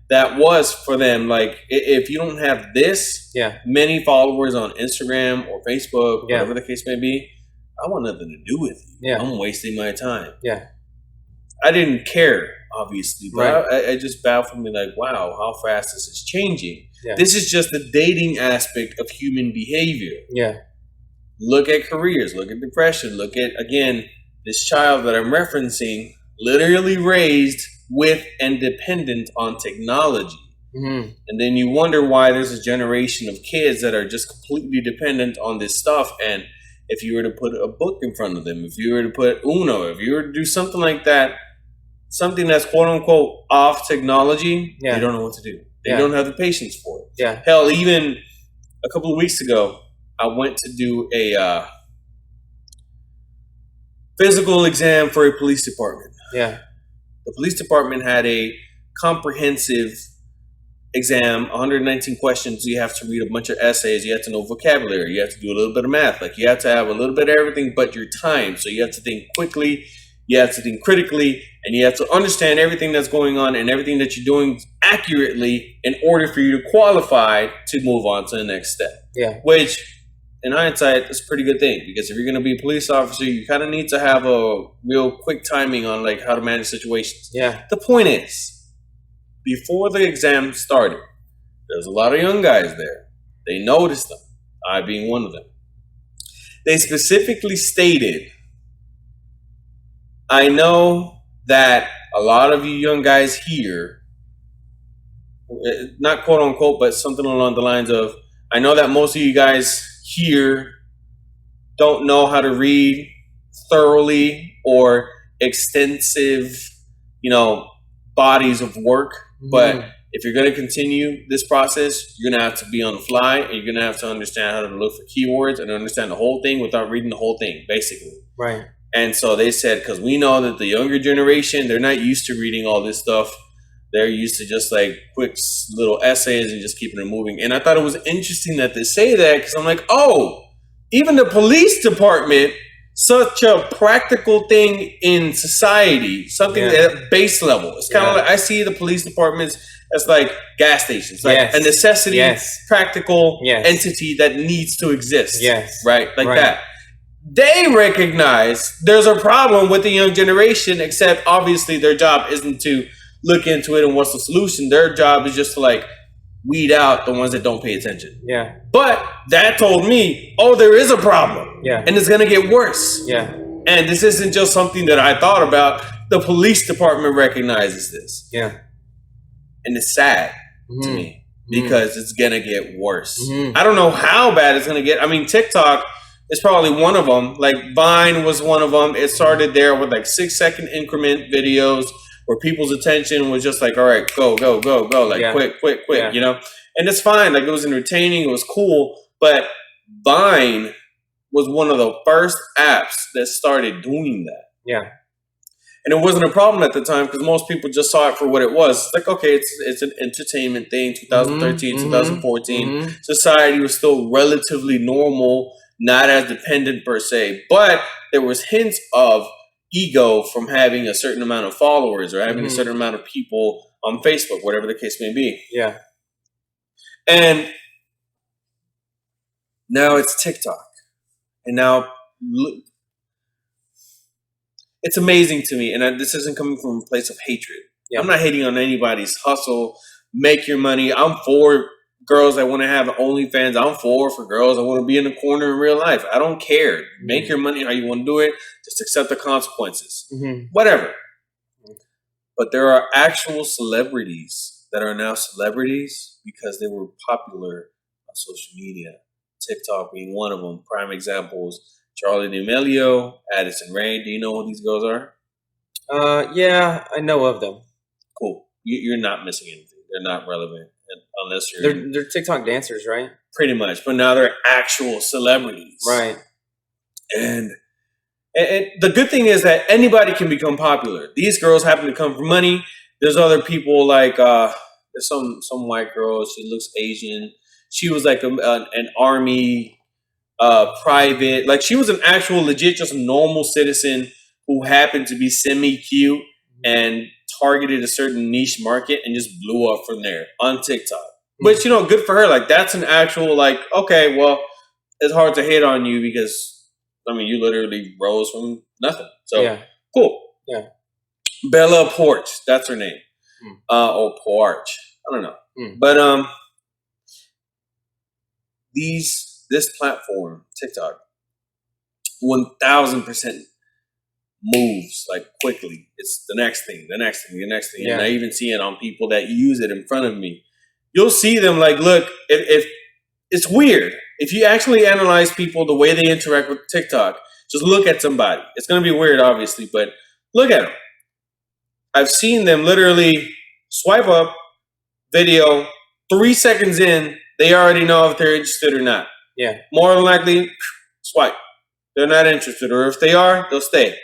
that was for them. Like, if you don't have this many followers on Instagram or Facebook, whatever the case may be, I want nothing to do with you. Yeah. I'm wasting my time. Yeah. I didn't care, obviously, but Right. I just baffled me like, wow, how fast this is changing. Yeah. This is just the dating aspect of human behavior. Yeah. Look at careers, look at depression, look at, again, this child that I'm referencing, literally raised with and dependent on technology. Mm-hmm. And then you wonder why there's a generation of kids that are just completely dependent on this stuff. And if you were to put a book in front of them, if you were to put Uno, if you were to do something like that, something that's quote unquote off technology, they don't know what to do. They don't have the patience for it. Yeah. Hell, even a couple of weeks ago, I went to do a physical exam for a police department. Yeah. The police department had a comprehensive exam, 119 questions. You have to read a bunch of essays. You have to know vocabulary. You have to do a little bit of math. Like, you have to have a little bit of everything but your time. So you have to think quickly. You have to think critically, and you have to understand everything that's going on and everything that you're doing accurately in order for you to qualify to move on to the next step. Yeah. Which, in hindsight, is a pretty good thing, because if you're going to be a police officer, you kind of need to have a real quick timing on like how to manage situations. Yeah. The point is, before the exam started, there's a lot of young guys there. They noticed them, I being one of them. They specifically stated, I know that a lot of you young guys here, not quote unquote, but something along the lines of, I know that most of you guys here don't know how to read thoroughly or extensive, bodies of work. But if you're going to continue this process, you're going to have to be on the fly, and you're going to have to understand how to look for keywords and understand the whole thing without reading the whole thing, basically. Right. And so they said, because we know that the younger generation, they're not used to reading all this stuff. They're used to just like quick little essays and just keeping it moving. And I thought it was interesting that they say that, because I'm like, oh, even the police department, such a practical thing in society, something at base level. It's kind of like I see the police departments as like gas stations, like a necessity, practical entity that needs to exist. Right? Like that. They recognize there's a problem with the young generation, except obviously their job isn't to look into it and what's the solution. Their job is just to like weed out the ones that don't pay attention. Yeah. But that told me, oh, there is a problem. Yeah. And it's going to get worse. Yeah. And this isn't just something that I thought about. The police department recognizes this. Yeah. And it's sad to me because it's going to get worse. I don't know how bad it's going to get. I mean, TikTok is probably one of them. Like Vine was one of them. It started there with like 6-second increment videos where people's attention was just like, all right, go, go, go, go. Like quick, you know? And it's fine. Like it was entertaining. It was cool. But Vine was one of the first apps that started doing that. Yeah. And it wasn't a problem at the time because most people just saw it for what it was. It's like, okay, it's an entertainment thing. 2013, 2014. Society was still relatively normal, not as dependent per se. But there was hints of ego from having a certain amount of followers or having a certain amount of people on Facebook, whatever the case may be. Yeah. And now it's TikTok. And now it's amazing to me. And this isn't coming from a place of hatred. Yeah. I'm not hating on anybody's hustle. Make your money. I'm for girls that want to have OnlyFans. I'm for girls that want to be in the corner in real life. I don't care. Make your money how you want to do it. Just accept the consequences. Whatever. But there are actual celebrities that are now celebrities because they were popular on social media. TikTok being one of them. Prime examples: Charli D'Amelio, Addison Rae. Do you know who these girls are? Yeah, I know of them. Cool. You're not missing anything. They're not relevant unless you're... They're TikTok dancers, right? Pretty much. But now they're actual celebrities. Right. And the good thing is that anybody can become popular. These girls happen to come from money. There's other people like... there's some white girl. She looks Asian. She was like an army private. Like she was an actual legit, just normal citizen who happened to be semi-cute and targeted a certain niche market and just blew up from there on TikTok. Which, you know, good for her. Like that's an actual like, okay, well, it's hard to hate on you because, I mean, you literally rose from nothing. So, cool. Yeah. Bella Poarch. That's her name. Or Poarch. I don't know. But, this platform, TikTok, 1000% moves like quickly. It's the next thing. And I even see it on people that use it in front of me. You'll see them like, look, if it's weird. If you actually analyze people, the way they interact with TikTok, just look at somebody. It's going to be weird, obviously, but look at them. I've seen them literally swipe up, video, 3 seconds in, they already know if they're interested or not. Yeah. More than likely, swipe. They're not interested. Or if they are, they'll stay.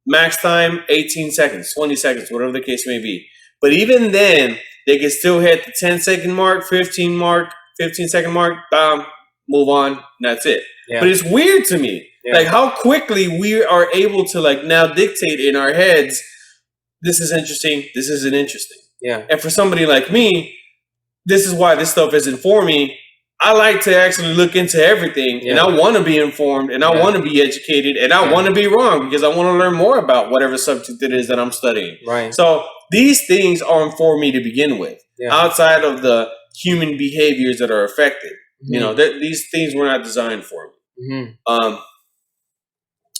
Max time, 18 seconds, 20 seconds, whatever the case may be. But even then, they can still hit the 10-second mark, 15-second mark, bam, move on, and that's it. Yeah. But it's weird to me. Yeah. Like how quickly we are able to like now dictate in our heads, this is interesting, this isn't interesting. Yeah. And for somebody like me, this is why this stuff isn't for me. I like to actually look into everything, and I want to be informed, and I want to be educated, and I want to be wrong because I want to learn more about whatever subject it is that I'm studying. Right. So these things aren't for me to begin with, outside of the human behaviors that are affected. You know, these things were not designed for me.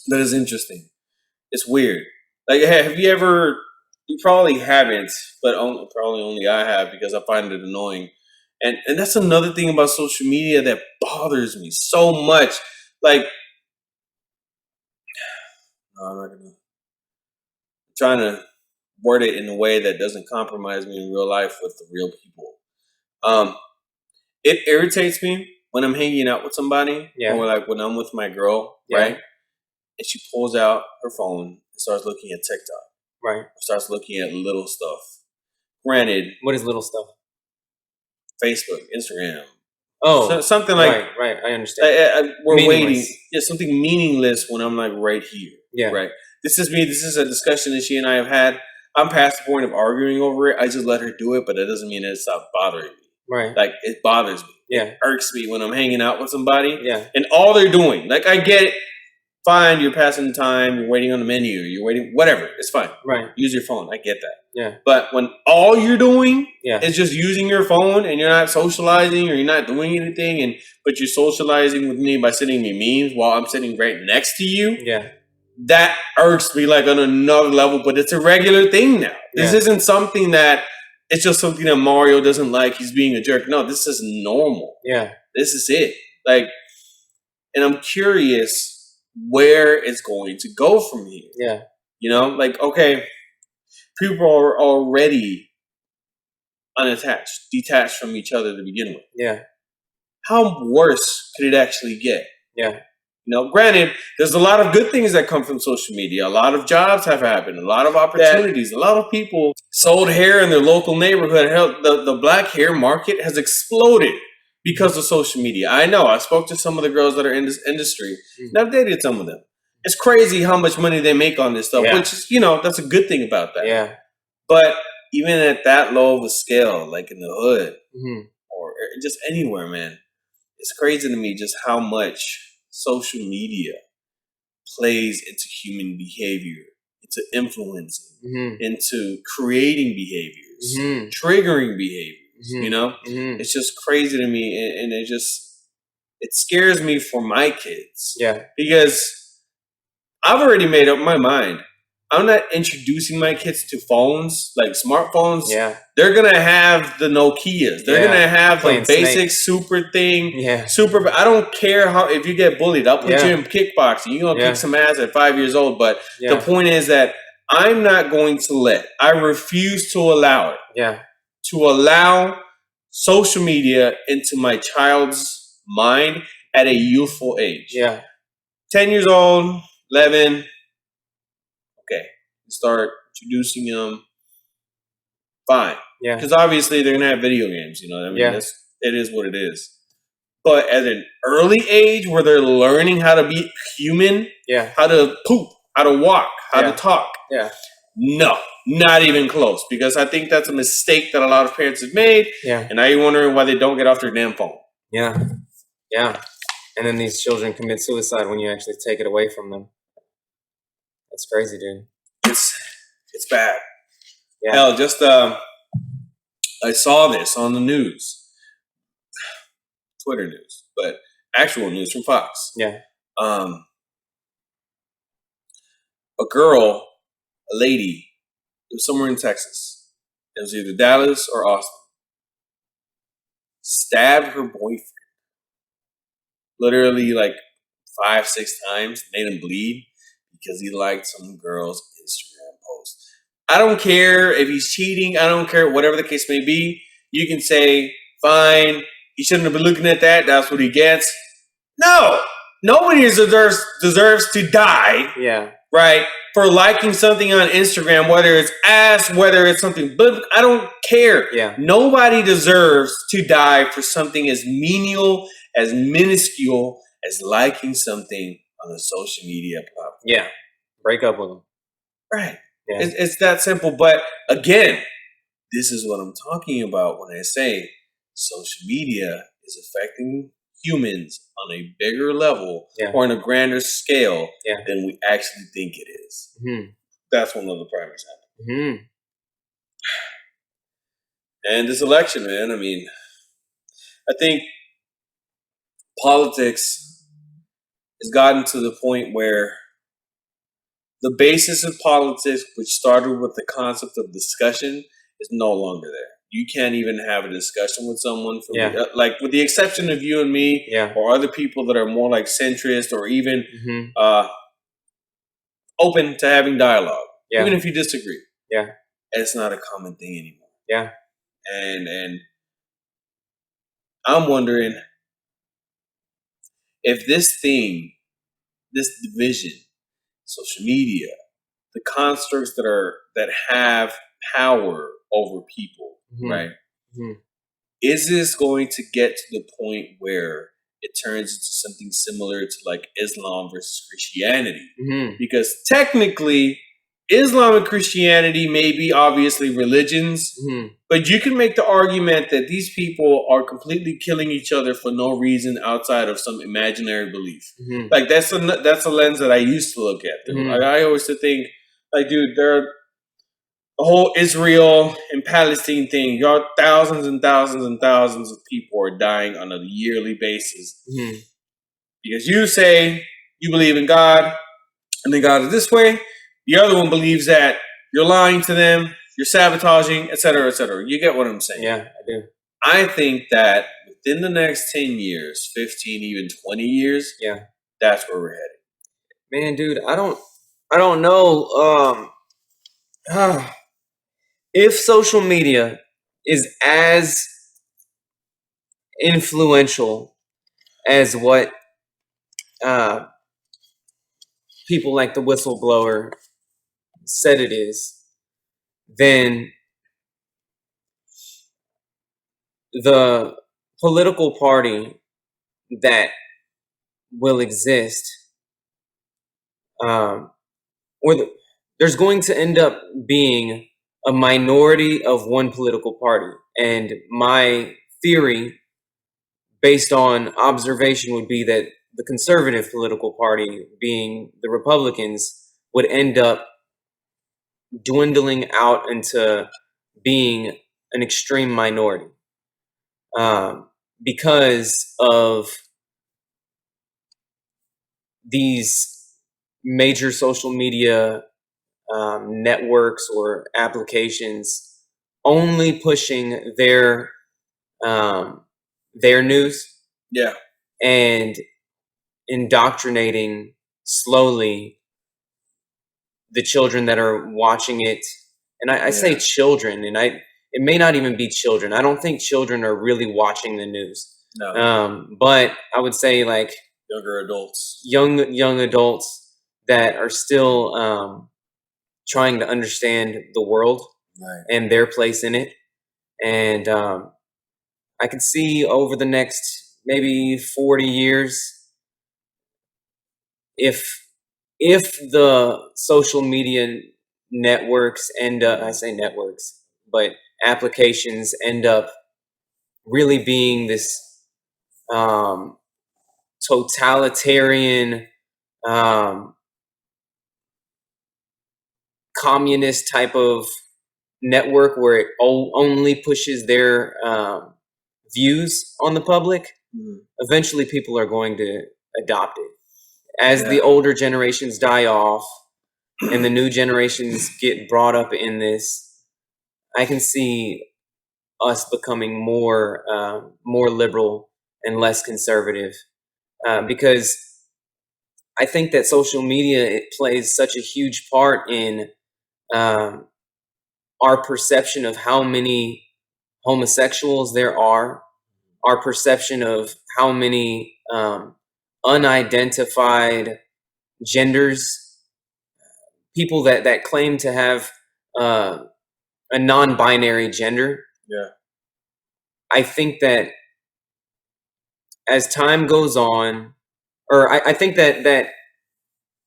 That is interesting. It's weird. Like, have you ever? You probably haven't, but probably only I have because I find it annoying. And that's another thing about social media that bothers me so much. Like, no, I'm not gonna. I'm trying to word it in a way that doesn't compromise me in real life with the real people. It irritates me when I'm hanging out with somebody, or like when I'm with my girl, right? And she pulls out her phone and starts looking at TikTok, right? Starts looking at little stuff. Granted, what is little stuff? Facebook, Instagram. Oh, something like right. I understand. We're waiting. Yeah, something meaningless when I'm like right here. Yeah. Right. This is me. This is a discussion that she and I have had. I'm past the point of arguing over it. I just let her do it, but that doesn't mean it stops bothering me. Right. Like it bothers me. Yeah. It irks me when I'm hanging out with somebody. Yeah. And all they're doing, like I get it. Fine, you're passing time. You're waiting on the menu. You're waiting. Whatever. It's fine. Right. Use your phone. I get that. Yeah. But when all you're doing Yeah. is just using your phone and you're not socializing or you're not doing anything, but you're socializing with me by sending me memes while I'm sitting right next to you. Yeah. That irks me like on another level, but it's a regular thing now. This isn't something that it's just something that Mario doesn't like. He's being a jerk. No, this is normal. Yeah. This is it. Like, and I'm curious where it's going to go from here. Yeah. You know, like, okay, people are already unattached, detached from each other to begin with. Yeah. How worse could it actually get? Yeah. You know, granted, there's a lot of good things that come from social media. A lot of jobs have happened, a lot of opportunities, a lot of people sold hair in their local neighborhood. Hell, the black hair market has exploded because of social media. I know. I spoke to some of the girls that are in this industry, and I've dated some of them. It's crazy how much money they make on this stuff, which is, you know, that's a good thing about that. Yeah. But even at that low of a scale, like in the hood or just anywhere, man, it's crazy to me just how much social media plays into human behavior, into influencing, into creating behaviors, triggering behaviors. You know, it's just crazy to me, and it scares me for my kids. Yeah, because I've already made up my mind. I'm not introducing my kids to phones, like smartphones. Yeah. They're going to have the Nokias. They're going to have the basic super thing. Yeah. Super. I don't care if you get bullied. I'll put you in kickboxing. You're going to kick some ass at 5 years old. But the point is that I'm not going to I refuse to allow it. Yeah. To allow social media into my child's mind at a youthful age. Yeah. 10 years old, 11. Okay, start introducing them. Fine. Yeah. Because obviously they're gonna have video games. You know what I mean? It is what it is. But at an early age where they're learning how to be human, how to poop, how to walk, how to talk, no, not even close. Because I think that's a mistake that a lot of parents have made. Yeah. And now you're wondering why they don't get off their damn phone. Yeah. Yeah. And then these children commit suicide when you actually take it away from them. That's crazy, dude. It's bad. Yeah. Hell, just I saw this on the news, Twitter news, but actual news from Fox. Yeah. A girl, a lady, it was somewhere in Texas. It was either Dallas or Austin. Stabbed her boyfriend. Literally like 5-6 times, made him bleed because he liked some girl's Instagram post. I don't care if he's cheating. I don't care, whatever the case may be. You can say, fine, he shouldn't have been looking at that. That's what he gets. No, nobody deserves to die. Yeah. Right? For liking something on Instagram, whether it's ass, whether it's something, but I don't care. Yeah. Nobody deserves to die for something as menial, as minuscule as liking something on a social media platform. Yeah. Break up with them. Right. Yeah. It's that simple. But again, this is what I'm talking about when I say social media is affecting humans on a bigger level or on a grander scale than we actually think it is. That's one of the primary examples. And this election, man, I mean, I think politics has gotten to the point where the basis of politics, which started with the concept of discussion, is no longer there. You can't even have a discussion with someone, like with the exception of you and me, or other people that are more like centrist or even open to having dialogue, even if you disagree. Yeah. it's not a common thing anymore. Yeah. And I'm wondering if this thing, this division, social media, the constructs that have power over people, right? Mm-hmm. Is this going to get to the point where it turns into something similar to like Islam versus Christianity? Mm-hmm. Because technically, Islam and Christianity may be obviously religions, but you can make the argument that these people are completely killing each other for no reason outside of some imaginary belief. Like that's a lens that I used to look at through. Like, I always used to think, like, dude, the whole Israel and Palestine thing, y'all, thousands and thousands and thousands of people are dying on a yearly basis because you say you believe in God, and then God is this way. The other one believes that you're lying to them, you're sabotaging, etc., etc. You get what I'm saying? Yeah, I do. I think that within the next 10 years, 15, even 20 years, that's where we're headed. Man, dude, I don't know if social media is as influential as what people like the whistleblower said it is, then the political party that will exist, there's going to end up being a minority of one political party. And my theory, based on observation, would be that the conservative political party, being the Republicans, would end up dwindling out into being an extreme minority because of these major social media networks or applications only pushing their news, and indoctrinating slowly the children that are watching it. And I say children, and it may not even be children. I don't think children are really watching the news. No. But I would say like younger adults, young adults that are still trying to understand the world and their place in it. And I could see over the next maybe 40 years, if the social media networks end up, I say networks, but applications end up really being this totalitarian communist type of network where it only pushes their views on the public, eventually people are going to adopt it. As the older generations die off and the new generations get brought up in this, I can see us becoming more liberal and less conservative, because I think that social media, it plays such a huge part in our perception of how many homosexuals there are, our perception of how many unidentified genders, people that claim to have a non-binary gender. I think that as time goes on, or I think that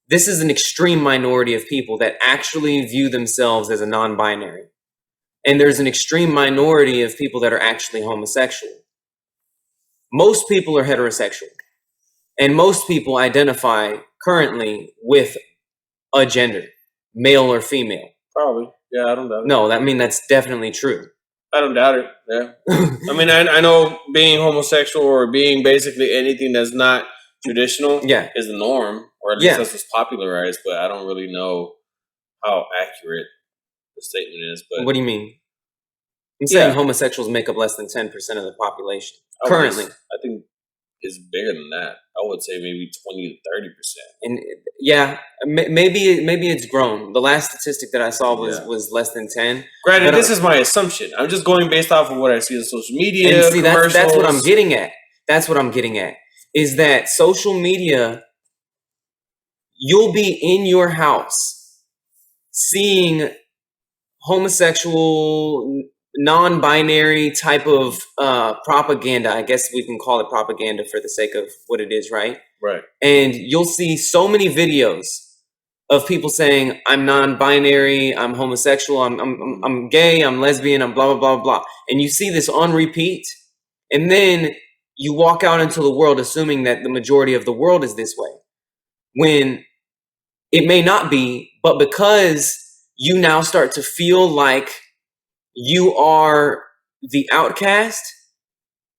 this is an extreme minority of people that actually view themselves as a non-binary. And there's an extreme minority of people that are actually homosexual. Most people are heterosexual. And most people identify currently with a gender, male or female. Probably. Yeah, I don't doubt it. No, that's definitely true. I don't doubt it. Yeah. I mean, I know being homosexual or being basically anything that's not traditional is the norm, or at least that's what's popularized, but I don't really know how accurate the statement is. But what do you mean? I'm saying homosexuals make up less than 10% of the population currently. I think is bigger than that. I would say maybe 20 to 30%. And yeah, maybe it's grown. The last statistic that I saw was less than 10. Granted, But, this is my assumption. I'm just going based off of what I see on social media. And see, commercials. that's what I'm getting at. That's what I'm getting at. Is that social media, you'll be in your house seeing homosexual, non-binary type of propaganda. I guess we can call it propaganda for the sake of what it is, right? Right. And you'll see so many videos of people saying, I'm non-binary, I'm homosexual, I'm gay, I'm lesbian, I'm blah, blah, blah, blah. And you see this on repeat. And then you walk out into the world assuming that the majority of the world is this way, when it may not be, but because you now start to feel like you are the outcast,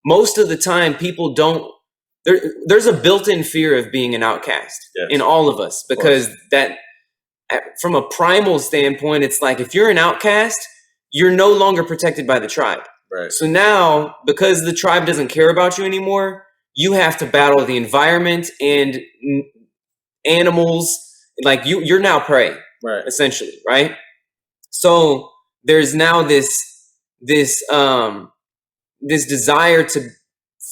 most of the time people don't, there's a built-in fear of being an outcast in all of us, because that, from a primal standpoint, it's like, if you're an outcast, you're no longer protected by the tribe. Right. So now, because the tribe doesn't care about you anymore, you have to battle the environment and animals. Like you're now prey, right? Essentially, right? So there's now this desire to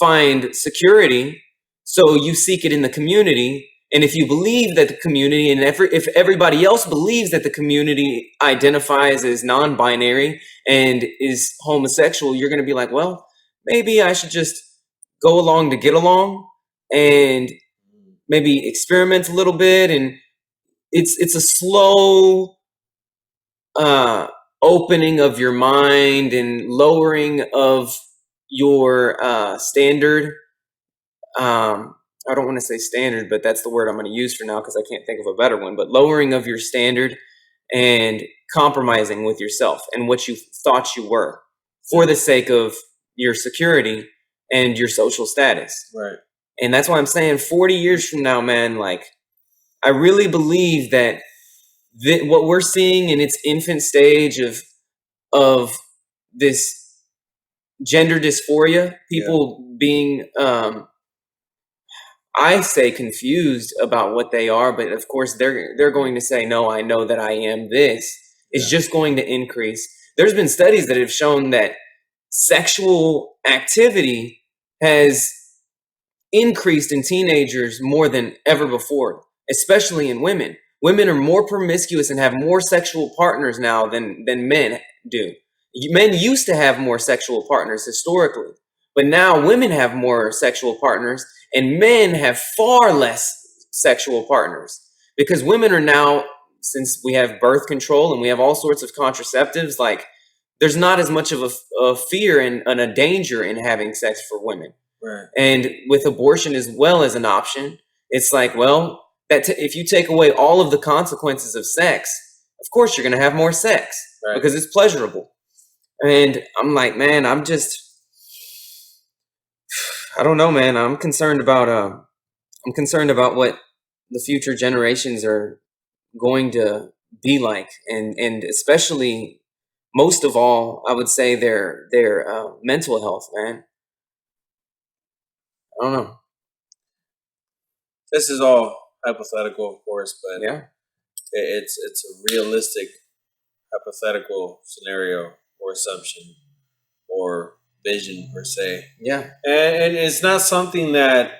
find security. So you seek it in the community. And if you believe that the community, and if everybody else believes that the community identifies as non-binary and is homosexual, you're going to be like, well, maybe I should just go along to get along and maybe experiment a little bit. And it's a slow opening of your mind and lowering of your standard. I don't want to say standard, but that's the word I'm going to use for now because I can't think of a better one. But lowering of your standard and compromising with yourself and what you thought you were for the sake of your security and your social status. Right. And that's why I'm saying 40 years from now, man, like, I really believe that what we're seeing in its infant stage of this gender dysphoria, people being I say confused about what they are, but of course they're going to say, no, I know that I am this. It's just going to increase. There's been studies that have shown that sexual activity has increased in teenagers more than ever before, especially in women. Women are more promiscuous and have more sexual partners now than men do. Men used to have more sexual partners historically, but now women have more sexual partners and men have far less sexual partners, because women are now, since we have birth control and we have all sorts of contraceptives, like, there's not as much of a fear and a danger in having sex for women. Right. And with abortion as well as an option, it's like, well, if you take away all of the consequences of sex, of course you're going to have more sex, right? Because it's pleasurable. And I'm like, man, I don't know, man. I'm concerned about what the future generations are going to be like, and especially, most of all, I would say their mental health, man. I don't know. This is all hypothetical, of course, but yeah, it's a realistic hypothetical scenario or assumption or vision per se. Yeah. And it's not something that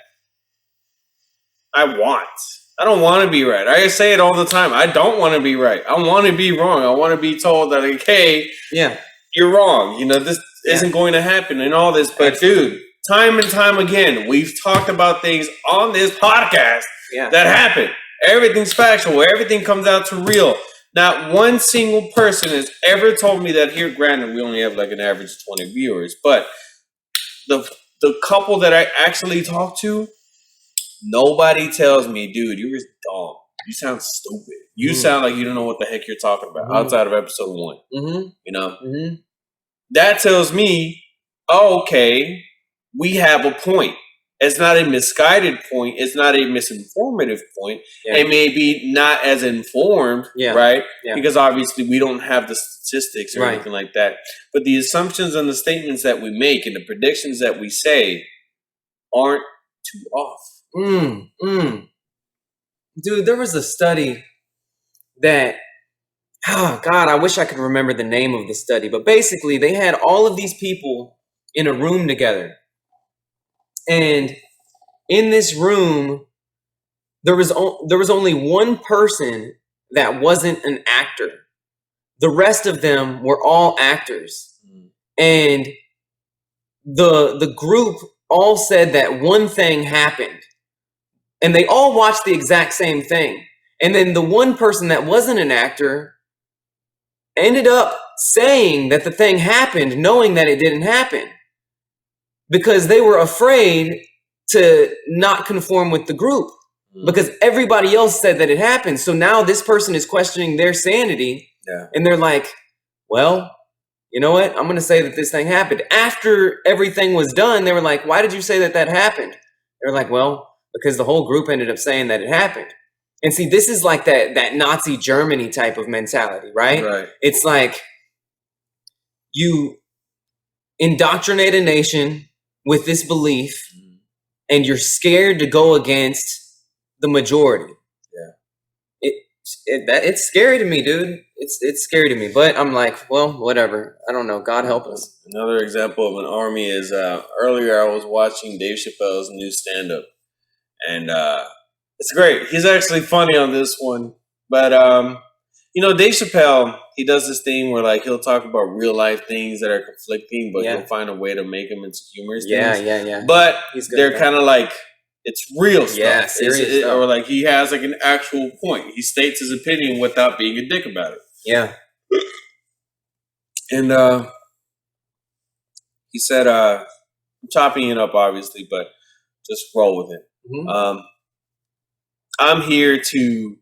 I want. I don't want to be right. I say it all the time. I don't want to be right. I want to be wrong. I want to be told that, like, hey, you're wrong. You know, this isn't going to happen and all this. But dude, time and time again, we've talked about things on this podcast that happen. Everything's factual. Everything comes out to real. Not one single person has ever told me that. Here, granted, we only have like an average of 20 viewers, but the couple that I actually talk to, nobody tells me, dude, you're just dumb. You sound stupid. You sound like you don't know what the heck you're talking about outside of episode 1. You know? That tells me, oh, okay, we have a point. It's not a misguided point. It's not a misinformative point. It may be not as informed, right? Because obviously we don't have the statistics or anything like that. But the assumptions and the statements that we make and the predictions that we say aren't too off. Dude, there was a study that, oh God, I wish I could remember the name of the study, but basically they had all of these people in a room together. And in this room, there was only one person that wasn't an actor. The rest of them were all actors. And the group all said that one thing happened. And they all watched the exact same thing. And then the one person that wasn't an actor ended up saying that the thing happened, knowing that it didn't happen, because they were afraid to not conform with the group, because everybody else said that it happened. So now this person is questioning their sanity. Yeah. And they're like, well, you know what? I'm going to say that this thing happened. After everything was done, they were like, why did you say that that happened? They were like, well, because the whole group ended up saying that it happened. And see, this is like that Nazi Germany type of mentality, right? Right. It's like you indoctrinate a nation with this belief, and you're scared to go against the majority. Yeah. It's scary to me, dude. It's scary to me. But I'm like, well, whatever. I don't know. God help us. Another example of an army is earlier I was watching Dave Chappelle's new stand-up. And it's great. He's actually funny on this one. But, Dave Chappelle, he does this thing where, like, he'll talk about real-life things that are conflicting, but he'll find a way to make them into humorous things. Yeah. But they're kind of like, it's real stuff. Yeah, serious stuff. Or, like, he has, like, an actual point. He states his opinion without being a dick about it. Yeah. And he said, I'm chopping it up, obviously, but just roll with it. Mm-hmm. I'm here to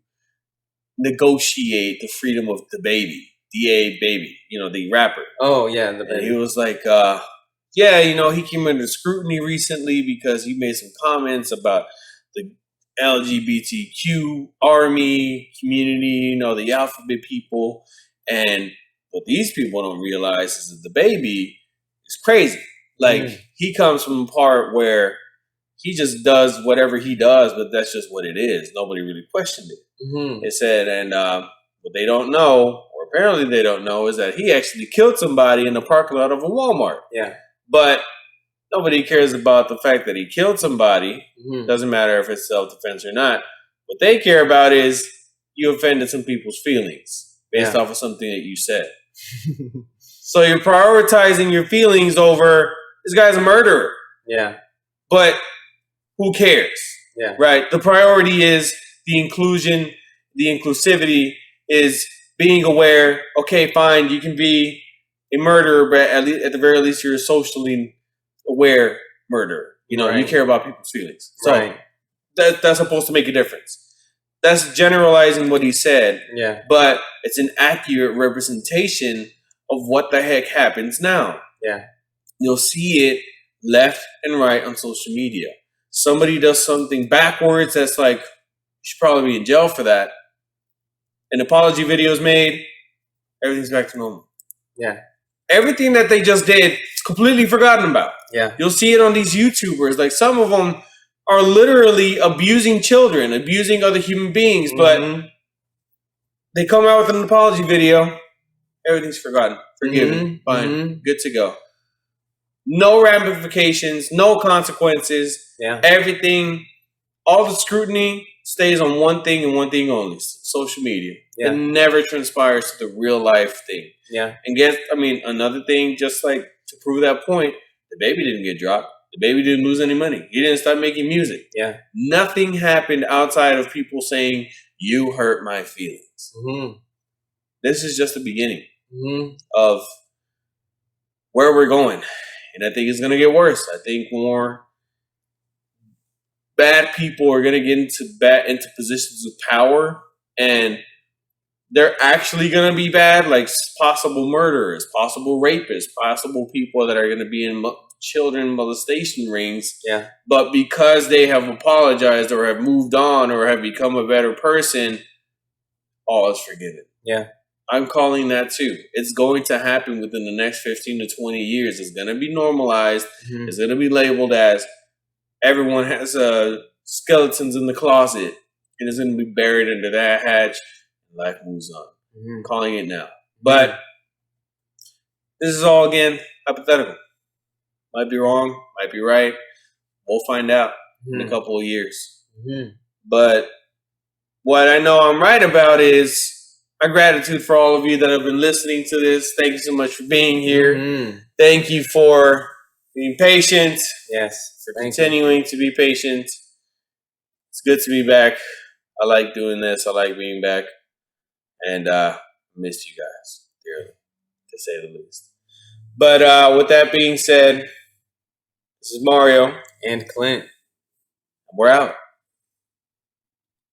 negotiate the freedom of the baby, D.A. Baby, the rapper. Oh, yeah, the baby. And he was like, he came under scrutiny recently because he made some comments about the LGBTQ army community, the alphabet people. And what these people don't realize is that the baby is crazy. Like, he comes from a part where he just does whatever he does, but that's just what it is. Nobody really questioned it. Mm-hmm. It said, and what they don't know, or apparently they don't know, is that he actually killed somebody in the parking lot of a Walmart. Yeah. But nobody cares about the fact that he killed somebody. Mm-hmm. Doesn't matter if it's self-defense or not. What they care about is you offended some people's feelings based off of something that you said. So you're prioritizing your feelings over, this guy's a murderer. Yeah. But who cares? Yeah. Right? The priority is the inclusion, the inclusivity is being aware. Okay, fine, you can be a murderer, but at the very least, you're a socially aware murderer. You care about people's feelings. So that's supposed to make a difference. That's generalizing what he said. Yeah. But it's an accurate representation of what the heck happens now. Yeah. You'll see it left and right on social media. Somebody does something backwards that's like, you should probably be in jail for that. An apology video is made, everything's back to normal. Yeah. Everything that they just did is completely forgotten about. Yeah. You'll see it on these YouTubers. Like, some of them are literally abusing children, abusing other human beings, but they come out with an apology video, everything's forgotten, forgiven, fine, good to go. No ramifications, no consequences. Yeah. Everything, all the scrutiny stays on one thing and one thing only: social media. Yeah. It never transpires to the real life thing. Yeah. And another thing, just like to prove that point, the baby didn't get dropped. The baby didn't lose any money. He didn't start making music. Yeah. Nothing happened outside of people saying, you hurt my feelings. Mm-hmm. This is just the beginning of where we're going. And I think it's going to get worse. I think more bad people are going to get into positions of power, and they're actually going to be bad, like possible murderers, possible rapists, possible people that are going to be in children molestation rings. Yeah. But because they have apologized or have moved on or have become a better person, all is forgiven. Yeah. I'm calling that too. It's going to happen within the next 15 to 20 years. It's going to be normalized. It's going to be labeled as everyone has skeletons in the closet and is going to be buried under that hatch. Life moves on. I'm calling it now. But this is all, again, hypothetical. Might be wrong, might be right. We'll find out in a couple of years. But what I know I'm right about is my gratitude for all of you that have been listening to this. Thank you so much for being here. Thank you for being patient. Yes. For continuing to be patient. It's good to be back. I like doing this. I like being back. And I missed you guys dearly, to say the least. But with that being said, this is Mario. And Clint. We're out.